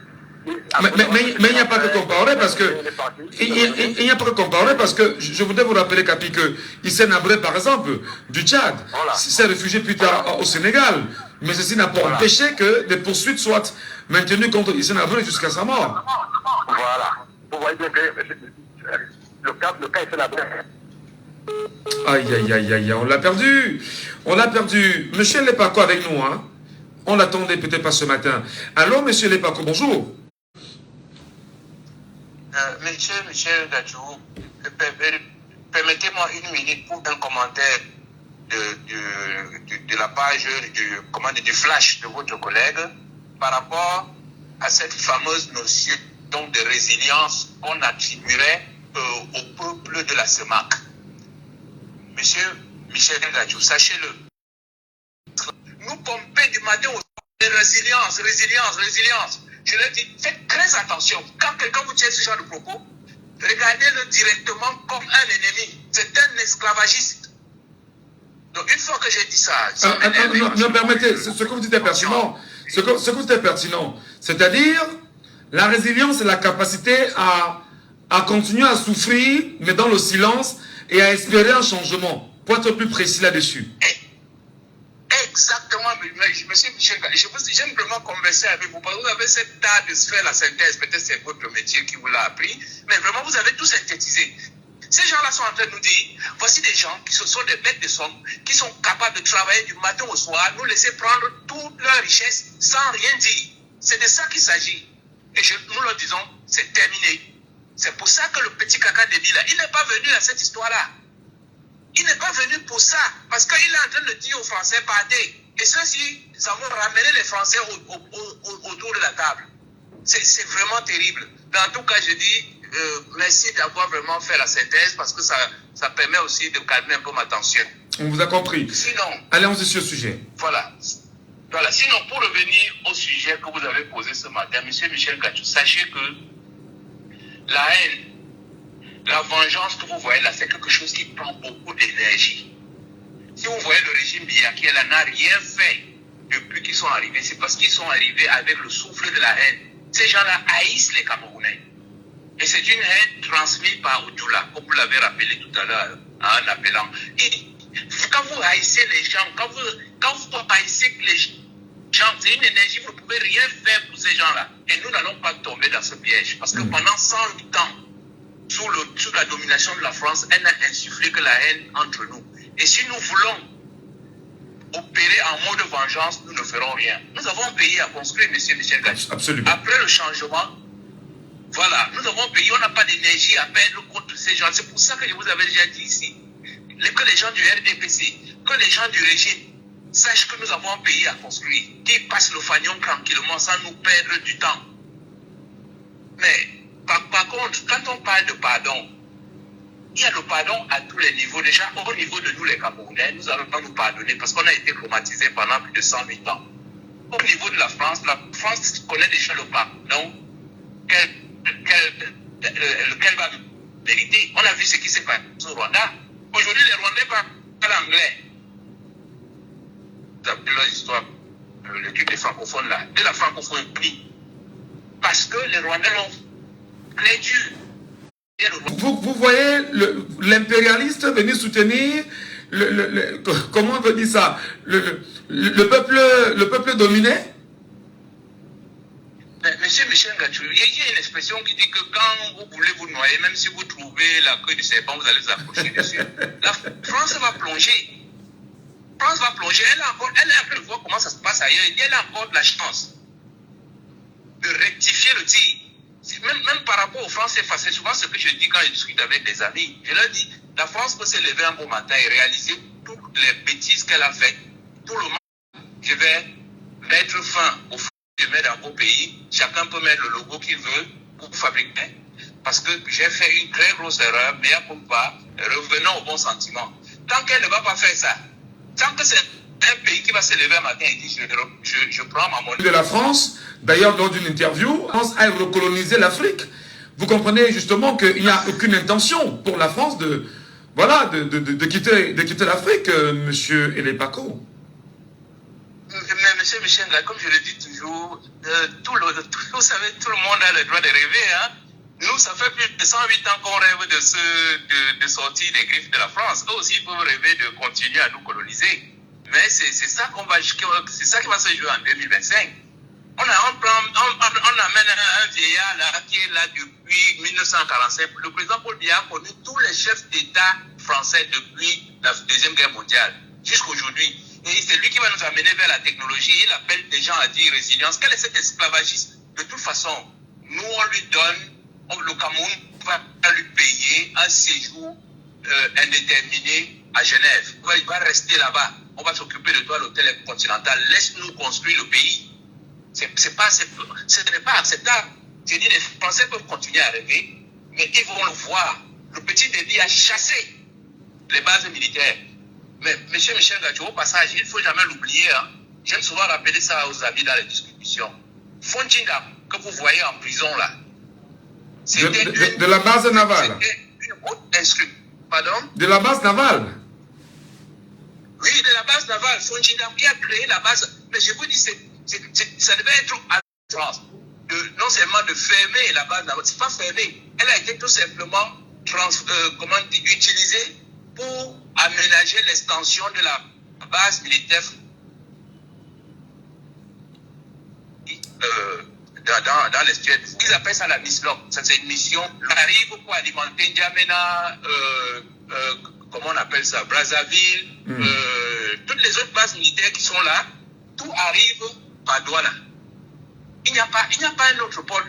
Mais il n'y a pas que Compaoré parce que il n'y a pas que Compaoré parce que je voudrais vous rappeler, Capi, que Hissène Habré, par exemple, du Tchad, s'est réfugié plus tard au Sénégal. Mais ceci n'a pas empêché que des poursuites soient maintenues contre Hissène Habré jusqu'à sa mort. Voilà. Vous voyez bien que le cas Hissène Habré. Aïe, on l'a perdu. Monsieur Lepako avec nous, hein. On l'attendait peut-être pas ce matin. Allô, monsieur Lepako, bonjour. Monsieur Dadjou, permettez-moi une minute pour un commentaire de la page du flash de votre collègue par rapport à cette fameuse notion de résilience qu'on attribuerait au peuple de la CEMAC. Monsieur Michel Dadjou, sachez-le, nous pomper du matin au soir, résilience. Je leur dis, faites très attention. Quand quelqu'un vous tient ce genre de propos, regardez-le directement comme un ennemi. C'est un esclavagiste. Donc une fois que j'ai dit ça... Non, permettez, ce que vous dites est pertinent. Ce que vous dites est pertinent. C'est-à-dire, la résilience, c'est la capacité à continuer à souffrir, mais dans le silence, et à espérer un changement. Pour être plus précis là-dessus. j'aime vraiment converser avec vous, parce que vous avez cette art de se faire la synthèse, peut-être c'est votre métier qui vous l'a appris, mais vraiment vous avez tout synthétisé. Ces gens-là sont en train de nous dire, voici des gens qui sont des bêtes de somme, qui sont capables de travailler du matin au soir, nous laisser prendre toute leur richesse sans rien dire. C'est de ça qu'il s'agit. Et nous leur disons, c'est terminé. C'est pour ça que le petit caca débile, il n'est pas venu à cette histoire-là. Il n'est pas venu pour ça, parce qu'il est en train de dire aux Français, partez. Et ceux-ci, ça va ramener les Français autour de la table. C'est vraiment terrible. Mais en tout cas, je dis merci d'avoir vraiment fait la synthèse, parce que ça permet aussi de calmer un peu ma tension. On vous a compris. Sinon, allons-y sur le sujet. Voilà. Sinon, pour revenir au sujet que vous avez posé ce matin, M. Michel Gachou, sachez que la haine, la vengeance que vous voyez là, c'est quelque chose qui prend beaucoup d'énergie. Si vous voyez le régime Biya, qui n'a rien fait depuis qu'ils sont arrivés, c'est parce qu'ils sont arrivés avec le souffle de la haine. Ces gens-là haïssent les Camerounais. Et c'est une haine transmise par Oudjoula, comme vous l'avez rappelé tout à l'heure, en appelant. Et quand vous haïssez les gens, quand vous haïssez les gens, c'est une énergie, vous ne pouvez rien faire pour ces gens-là. Et nous n'allons pas tomber dans ce piège. Parce que pendant 108 ans, sous la domination de la France, elle n'a insufflé que la haine entre nous. Et si nous voulons opérer en mode vengeance, nous ne ferons rien. Nous avons un pays à construire, M. Michel Gachou. Absolument. Après le changement, voilà, nous avons un pays, on n'a pas d'énergie à perdre contre ces gens. C'est pour ça que je vous avais déjà dit ici, que les gens du RDPC, que les gens du régime sachent que nous avons un pays à construire, qui passe le fanion tranquillement sans nous perdre du temps. Mais, par contre, quand on parle de pardon, il y a le pardon à tous les niveaux. Déjà, au niveau de nous les Camerounais, nous allons pas nous pardonner parce qu'on a été traumatisés pendant plus de 108 ans. Au niveau de la France connaît déjà le pardon qu'elle va mériter. On a vu ce qui s'est passé au Rwanda. Aujourd'hui, les Rwandais parlent anglais. Vous avez leur histoire, le truc des francophones là, de la francophonie. Parce que les Rwandais l'ont crédu. Vous voyez l'impérialiste venir soutenir comment on veut dire ça, le peuple dominé. Monsieur Michel Gachou, il y a une expression qui dit que quand vous voulez vous noyer, même si vous trouvez la queue du serpent, vous allez vous accrocher dessus. La France va plonger. France va plonger. Elle est en train de voir comment ça se passe ailleurs. Elle a encore de la chance de rectifier le tir. Même par rapport aux Français, c'est souvent ce que je dis quand je discute avec des amis. Je leur dis, la France peut se lever un beau matin et réaliser toutes les bêtises qu'elle a faites. Tout le monde, je vais mettre fin au fait de mettre dans vos pays. Chacun peut mettre le logo qu'il veut pour fabriquer. Parce que j'ai fait une très grosse erreur, mais revenons au bon sentiment. Tant qu'elle ne va pas faire ça, tant que c'est un pays qui va se lever un matin et dire je prends ma monnaie. De la France, d'ailleurs, dans une interview, la France a recolonisé l'Afrique. Vous comprenez justement qu'il n'y a aucune intention pour la France de quitter l'Afrique, monsieur Elebako. Mais monsieur Michel, comme je le dis toujours, vous savez, tout le monde a le droit de rêver. Hein? Nous, ça fait plus de 108 ans qu'on rêve de sortir des griffes de la France. Eux aussi peuvent rêver de continuer à nous coloniser. Mais c'est ça qui va se jouer en 2025. On amène un vieillard là, qui est là depuis 1945. Le président Paul Biya a connu tous les chefs d'État français depuis la Deuxième Guerre mondiale jusqu'à aujourd'hui. Et c'est lui qui va nous amener vers la technologie. Il appelle des gens à dire résilience. Quel est cet esclavagisme? De toute façon, nous on lui donne, le Cameroun va lui payer un séjour indéterminé à Genève. Il va rester là-bas. On va s'occuper de toi à l'hôtel continental. Laisse-nous construire le pays. Ce n'est pas acceptable. Je dis, les Français peuvent continuer à rêver, mais ils vont le voir. Le petit Déby a chassé les bases militaires. Mais M. Michel Gachou, au passage, il ne faut jamais l'oublier. Hein. J'aime souvent rappeler ça aux amis dans les discussions. Fontinga, que vous voyez en prison là, de la base navale. C'était une haute instru. Pardon? De la base navale. Oui, de la base navale. Fontinga qui a créé la base. Mais je vous dis, ça devait être à France. Non seulement de fermer la base navale, c'est pas fermé. Elle a été tout simplement utilisée pour aménager l'extension de la base militaire dans l'estuaire. Ils appellent ça la mission. Ça, c'est une mission. On arrive pour alimenter N'Djamena, comment on appelle ça, Brazzaville, toutes les autres bases militaires qui sont là, tout arrive par Douala. Il n'y a pas un autre pôle.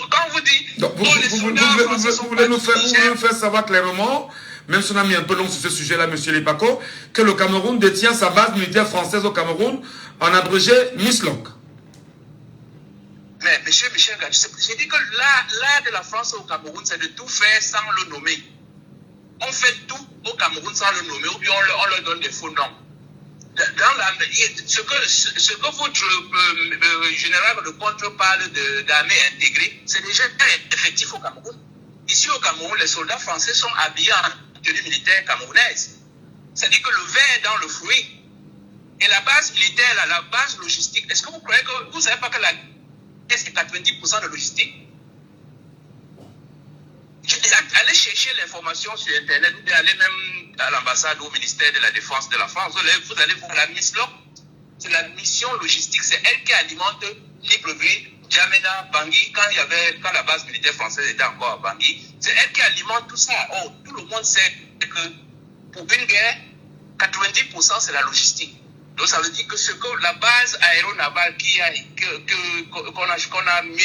Quand on vous dit... Donc, vous voulez nous faire savoir clairement, même si on a mis un peu long sur ce sujet-là, M. Lepako, que le Cameroun détient sa base militaire française au Cameroun, en abrégé MISLOC. Mais monsieur Michel Gadji, j'ai dit que l'art de la France au Cameroun, c'est de tout faire sans le nommer. On fait tout au Cameroun sans le nommer, ou bien on leur donne des faux noms. Ce que votre général de contre parle d'armée intégrée, c'est déjà effectif au Cameroun. Ici au Cameroun, les soldats français sont habillés en tenue militaire camerounaise. C'est-à-dire que le vin est dans le fruit. Et la base militaire, la base logistique, est-ce que vous croyez que vous ne savez pas que la c'est 90% de logistique? Allez chercher l'information sur Internet, ou bien allez même à l'ambassade ou au ministère de la Défense de la France. Vous allez voir la mission. C'est la mission logistique. C'est elle qui alimente Libreville, N'Djamena, Bangui, quand la base militaire française était encore à Bangui. C'est elle qui alimente tout ça. Oh, tout le monde sait que pour une guerre, 90% c'est la logistique. Donc ça veut dire que ce que la base aéronavale qu'on a mis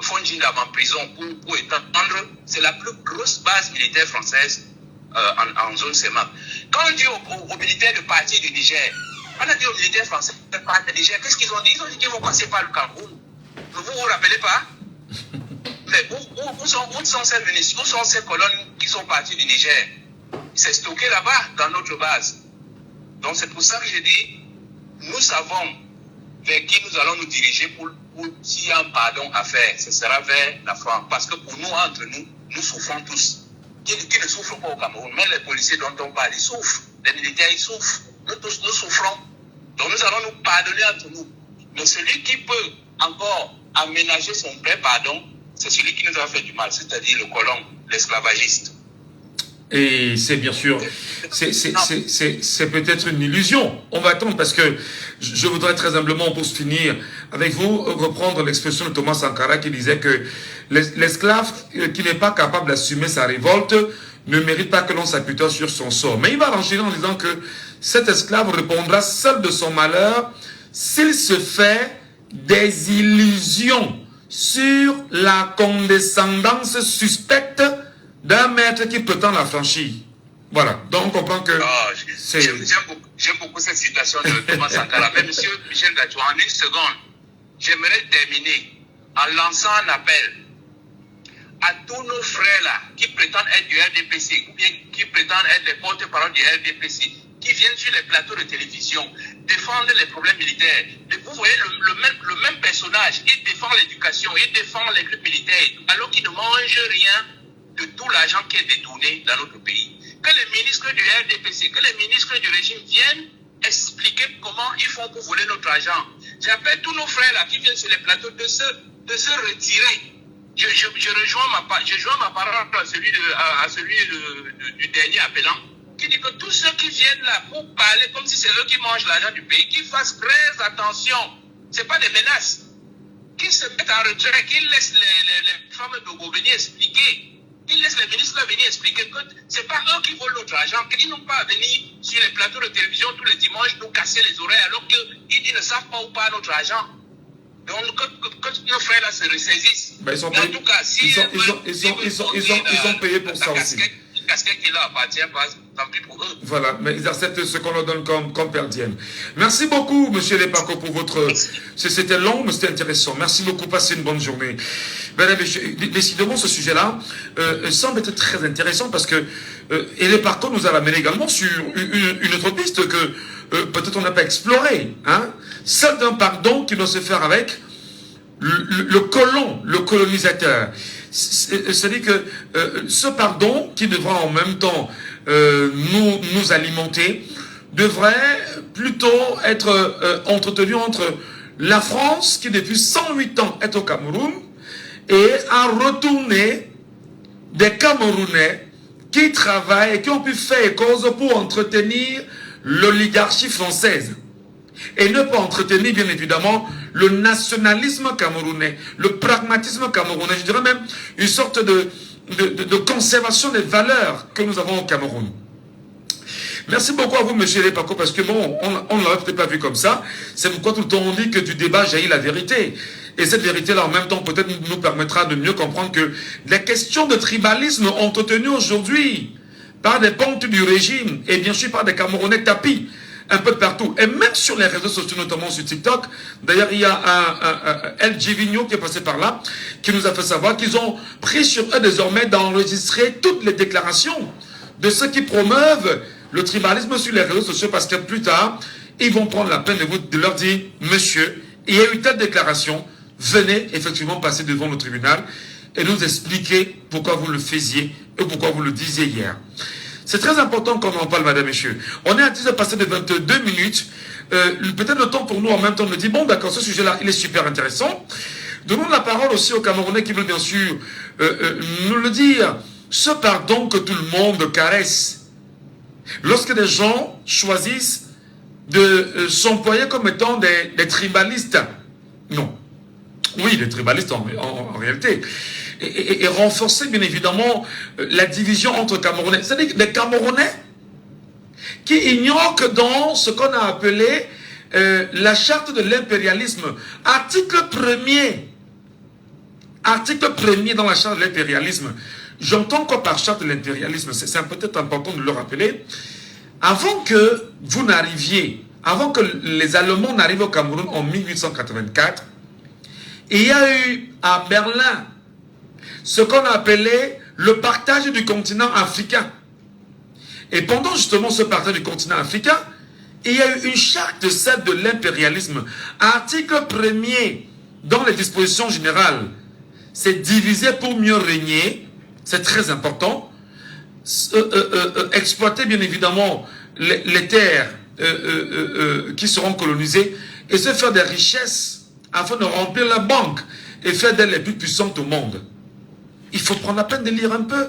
Fondjindam en prison pour étendre, c'est la plus grosse base militaire française en zone CEMAC. Quand on dit aux militaires de partir du Niger, on a dit aux militaires français de partir du Niger, qu'est-ce qu'ils ont dit? Ils ont dit qu'ils vont passer par le Cameroun. Vous vous rappelez pas? Mais où sont ces munitions? Où sont ces colonnes qui sont parties du Niger? C'est stocké là-bas, dans notre base. Donc c'est pour ça que je dis, nous savons vers qui nous allons nous diriger pour s'il y a un pardon à faire, ce sera vers la France. Parce que pour nous, entre nous, nous souffrons tous. Qui ne souffrent pas au Cameroun, même les policiers dont on parle, ils souffrent. Les militaires, ils souffrent. Nous tous, nous souffrons. Donc nous allons nous pardonner entre nous. Mais celui qui peut encore aménager son vrai pardon, c'est celui qui nous a fait du mal, c'est-à-dire le colon, l'esclavagiste. Et c'est bien sûr, c'est peut-être une illusion. On va attendre parce que je voudrais très humblement, pour se finir avec vous, reprendre l'expression de Thomas Sankara qui disait que l'esclave qui n'est pas capable d'assumer sa révolte ne mérite pas que l'on s'appuie sur son sort. Mais il va enchaîner en disant que cet esclave répondra seul de son malheur s'il se fait des illusions sur la condescendance suspecte d'un maître qui prétend l'affranchir. Voilà, donc on comprend que j'aime beaucoup cette citation de Thomas Sankara. Mais monsieur Michel Gadji, en une seconde, j'aimerais terminer en lançant un appel à tous nos frères là qui prétendent être du RDPC ou bien qui prétendent être les porte-parole du RDPC, qui viennent sur les plateaux de télévision défendre les problèmes militaires. Et vous voyez le même personnage, il défend l'éducation, il défend les clubs militaires, alors qu'il ne mange rien de tout l'argent qui est détourné dans notre pays. Que les ministres du RDPC, que les ministres du régime viennent expliquer comment ils font pour voler notre argent. J'appelle tous nos frères là qui viennent sur les plateaux de se retirer. Je rejoins ma parole à celui du dernier appelant, qui dit que tous ceux qui viennent là pour parler comme si c'est eux qui mangent l'argent du pays, qu'ils fassent très attention. Ce n'est pas des menaces. Qu'ils se mettent en retrait, qu'ils laissent les femmes de venir expliquer. Ils laissent les ministres là venir expliquer que ce n'est pas eux qui volent notre argent, qu'ils n'ont pas à venir sur les plateaux de télévision tous les dimanches nous casser les oreilles alors qu'ils ne savent pas où part notre argent. Donc que nos frères là se ressaisissent. Ben, en tout cas, ils ont payé pour ça aussi. Une casquette qui leur appartient, tant pis pour eux. Voilà, mais ils acceptent ce qu'on leur donne comme per diem. Merci beaucoup, monsieur Lepako, pour votre... C'était long, mais c'était intéressant. Merci beaucoup, passez une bonne journée. Décidément, ce sujet-là semble être très intéressant parce que et Lepako nous a ramené également sur une autre piste que peut-être on n'a pas explorée. Hein? Seul d'un pardon qui doit se faire avec le colon, le colonisateur. C'est-à-dire que ce pardon qui devra en même temps nous alimenter devrait plutôt être entretenu entre la France qui depuis 108 ans est au Cameroun et à retourner des Camerounais qui travaillent et qui ont pu faire cause pour entretenir l'oligarchie française. et ne pas entretenir bien évidemment le nationalisme camerounais, le pragmatisme camerounais, je dirais même une sorte de conservation des valeurs que nous avons au Cameroun. Merci beaucoup à vous, monsieur Lepako, parce que bon, on ne l'aurait peut-être pas vu comme ça. C'est pourquoi tout le temps on dit que du débat jaillit la vérité. Et cette vérité-là, en même temps, peut-être nous permettra de mieux comprendre que les questions de tribalisme entretenues aujourd'hui par des pontes du régime et bien sûr par des Camerounais tapis un peu de partout. Et même sur les réseaux sociaux, notamment sur TikTok. D'ailleurs, il y a un LG Vigno qui est passé par là, qui nous a fait savoir qu'ils ont pris sur eux désormais d'enregistrer toutes les déclarations de ceux qui promeuvent le tribalisme sur les réseaux sociaux, parce que plus tard, ils vont prendre la peine de leur dire, monsieur, il y a eu telle déclaration, venez effectivement passer devant le tribunal et nous expliquer pourquoi vous le faisiez et pourquoi vous le disiez hier. C'est très important qu'on en parle, madame, messieurs. On est à 10h passé de 22 minutes. Peut-être le temps pour nous, en même temps, de dire, bon, d'accord, ce sujet-là, il est super intéressant. Donnons la parole aussi aux Camerounais qui veulent bien sûr nous le dire. Ce pardon que tout le monde caresse. Lorsque des gens choisissent de s'employer comme étant des tribalistes. Non. Oui, des tribalistes en réalité. Et renforcer bien évidemment la division entre Camerounais. C'est-à-dire des Camerounais qui ignorent que dans ce qu'on a appelé la charte de l'impérialisme, article 1er dans la charte de l'impérialisme, j'entends quoi par charte de l'impérialisme, c'est peut-être important de le rappeler. Avant que vous n'arriviez, avant que les Allemands n'arrivent au Cameroun en 1884, il y a eu à Berlin ce qu'on appelait le partage du continent africain. Et pendant justement ce partage du continent africain, il y a eu une charte de celle de l'impérialisme. Article 1er, dans les dispositions générales, c'est diviser pour mieux régner. C'est très important. Exploiter bien évidemment les terres qui seront colonisées et se faire des richesses afin de remplir la banque et faire d'elles les plus puissantes au monde. Il faut prendre la peine de lire un peu.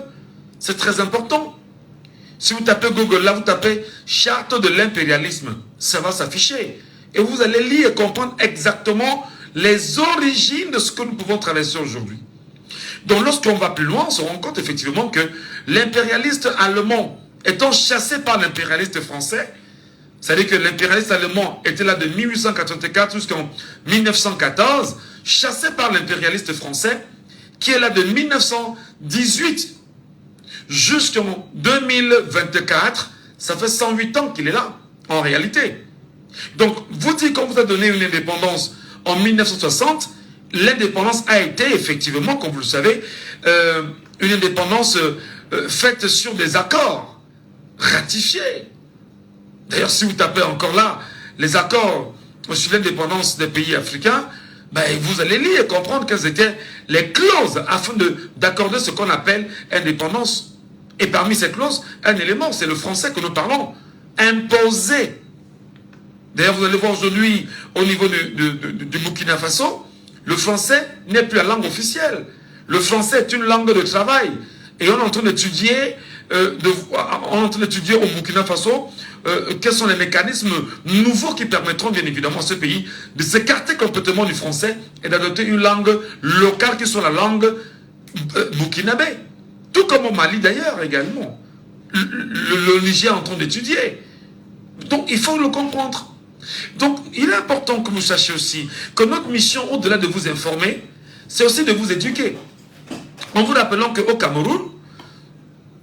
C'est très important. Si vous tapez Google, là vous tapez charte de l'impérialisme, ça va s'afficher. Et vous allez lire et comprendre exactement les origines de ce que nous pouvons traverser aujourd'hui. Donc lorsqu'on va plus loin, on se rend compte effectivement que l'impérialiste allemand étant chassé par l'impérialiste français, c'est-à-dire que l'impérialiste allemand était là de 1884 jusqu'en 1914, chassé par l'impérialiste français, qui est là de 1918 jusqu'en 2024, ça fait 108 ans qu'il est là, en réalité. Donc, vous dites qu'on vous a donné une indépendance en 1960, l'indépendance a été effectivement, comme vous le savez, une indépendance faite sur des accords ratifiés. D'ailleurs, si vous tapez encore là les accords sur l'indépendance des pays africains, ben, vous allez lire et comprendre quelles étaient les clauses afin d'accorder ce qu'on appelle indépendance. Et parmi ces clauses, un élément, c'est le français que nous parlons, imposé. D'ailleurs, vous allez voir aujourd'hui, au niveau du Burkina Faso, le français n'est plus la langue officielle. Le français est une langue de travail. Et on est en train d'étudier au Burkina Faso quels sont les mécanismes nouveaux qui permettront bien évidemment à ce pays de s'écarter complètement du français et d'adopter une langue locale qui soit la langue burkinabé. Tout comme au Mali d'ailleurs également. Le Niger est en train d'étudier. Donc il faut le comprendre. Donc il est important que vous sachiez aussi que notre mission, au-delà de vous informer, c'est aussi de vous éduquer. En vous rappelant qu'au Cameroun,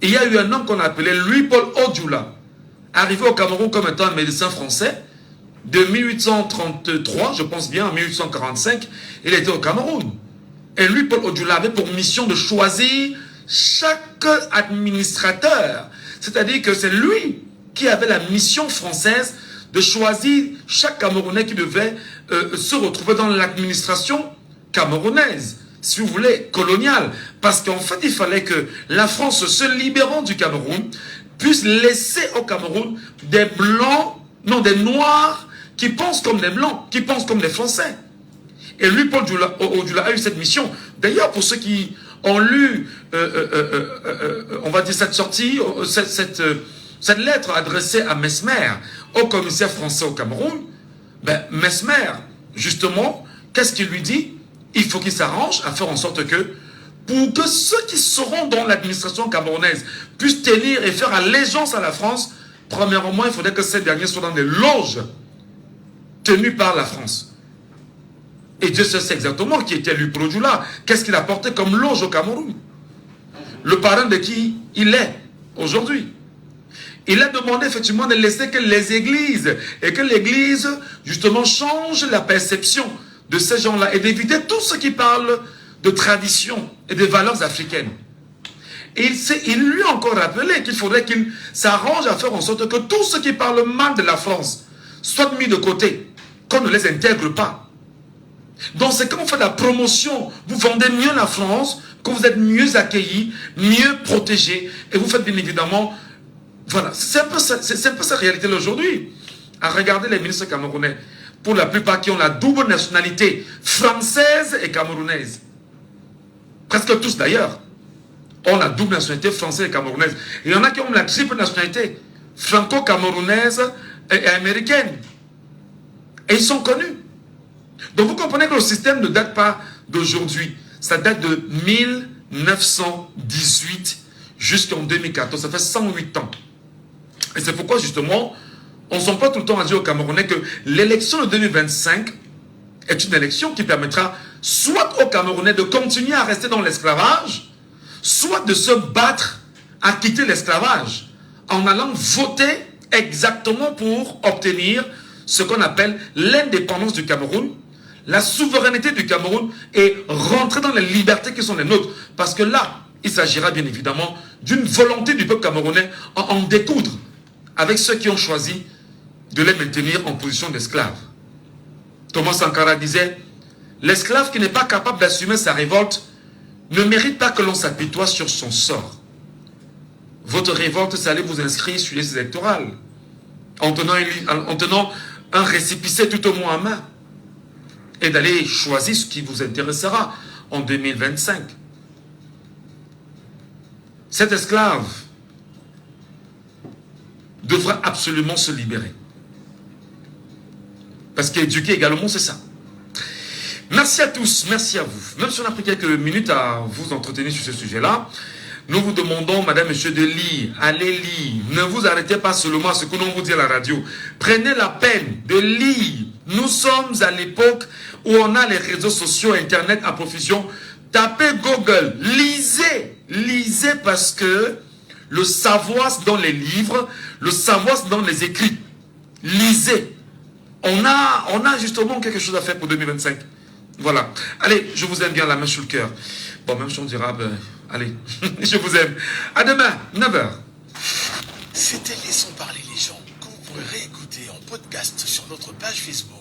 il y a eu un homme qu'on appelait Louis-Paul Odjoula, arrivé au Cameroun comme étant un médecin français, de 1833, je pense bien, en 1845, il était au Cameroun. Et Louis-Paul Odjoula avait pour mission de choisir chaque administrateur. C'est-à-dire que c'est lui qui avait la mission française de choisir chaque Camerounais qui devait se retrouver dans l'administration camerounaise, si vous voulez, coloniale. Parce qu'en fait, il fallait que la France, se libérant du Cameroun, puisse laisser au Cameroun des blancs, non, des noirs, qui pensent comme des blancs, qui pensent comme des Français. Et lui, Paul Odjoula a eu cette mission. D'ailleurs, pour ceux qui ont lu, on va dire cette sortie, cette lettre adressée à Mesmer, au commissaire français au Cameroun, Ben, Mesmer, justement, qu'est-ce qu'il lui dit? Il faut qu'il s'arrange à faire en sorte que, pour que ceux qui seront dans l'administration camerounaise puissent tenir et faire allégeance à la France, premièrement, il faudrait que ces derniers soient dans des loges tenues par la France. Et Dieu sait exactement qui était Luprodjoula. Qu'est-ce qu'il a porté comme loge au Cameroun? Le parrain de qui il est aujourd'hui. Il a demandé effectivement de laisser que les églises, et que l'église justement change la perception de ces gens-là et d'éviter tout ce qui parle de tradition et de valeurs africaines. Et il lui a encore rappelé qu'il faudrait qu'il s'arrange à faire en sorte que tout ce qui parle mal de la France soit mis de côté, qu'on ne les intègre pas. Donc c'est quand vous faites la promotion, vous vendez mieux la France, que vous êtes mieux accueillis, mieux protégés, et vous faites bien évidemment, voilà, c'est un peu sa réalité aujourd'hui. À regarder les ministres camerounais, pour la plupart qui ont la double nationalité française et camerounaise. Presque tous d'ailleurs ont la double nationalité française et camerounaise. Et il y en a qui ont la triple nationalité franco-camerounaise et américaine. Et ils sont connus. Donc vous comprenez que le système ne date pas d'aujourd'hui. Ça date de 1918 jusqu'en 2014. Ça fait 108 ans. Et c'est pourquoi justement, on s'emploie tout le temps à dire aux Camerounais que l'élection de 2025 est une élection qui permettra soit aux Camerounais de continuer à rester dans l'esclavage, soit de se battre à quitter l'esclavage en allant voter exactement pour obtenir ce qu'on appelle l'indépendance du Cameroun, la souveraineté du Cameroun et rentrer dans les libertés qui sont les nôtres. Parce que là, il s'agira bien évidemment d'une volonté du peuple camerounais en découdre avec ceux qui ont choisi de les maintenir en position d'esclaves. Thomas Sankara disait, l'esclave qui n'est pas capable d'assumer sa révolte ne mérite pas que l'on s'apitoie sur son sort. Votre révolte, c'est aller vous inscrire sur les listes électorales en tenant un récépissé tout au moins à main et d'aller choisir ce qui vous intéressera en 2025. Cet esclave devra absolument se libérer. Parce qu'éduquer également, c'est ça. Merci à tous, merci à vous. Même si on a pris quelques minutes à vous entretenir sur ce sujet-là, nous vous demandons, madame, monsieur, de lire. Allez lire. Ne vous arrêtez pas seulement à ce que l'on vous dit à la radio. Prenez la peine de lire. Nous sommes à l'époque où on a les réseaux sociaux, Internet à profusion. Tapez Google. Lisez. Lisez parce que le savoir, c'est dans les livres. Le savoir, c'est dans les écrits. Lisez. On a justement quelque chose à faire pour 2025. Voilà. Allez, je vous aime bien, la main sur le cœur. Bon, même si on dira, ben, allez, je vous aime. À demain, 9h. C'était Laissons parler les gens, que vous pourrez réécouter en podcast sur notre page Facebook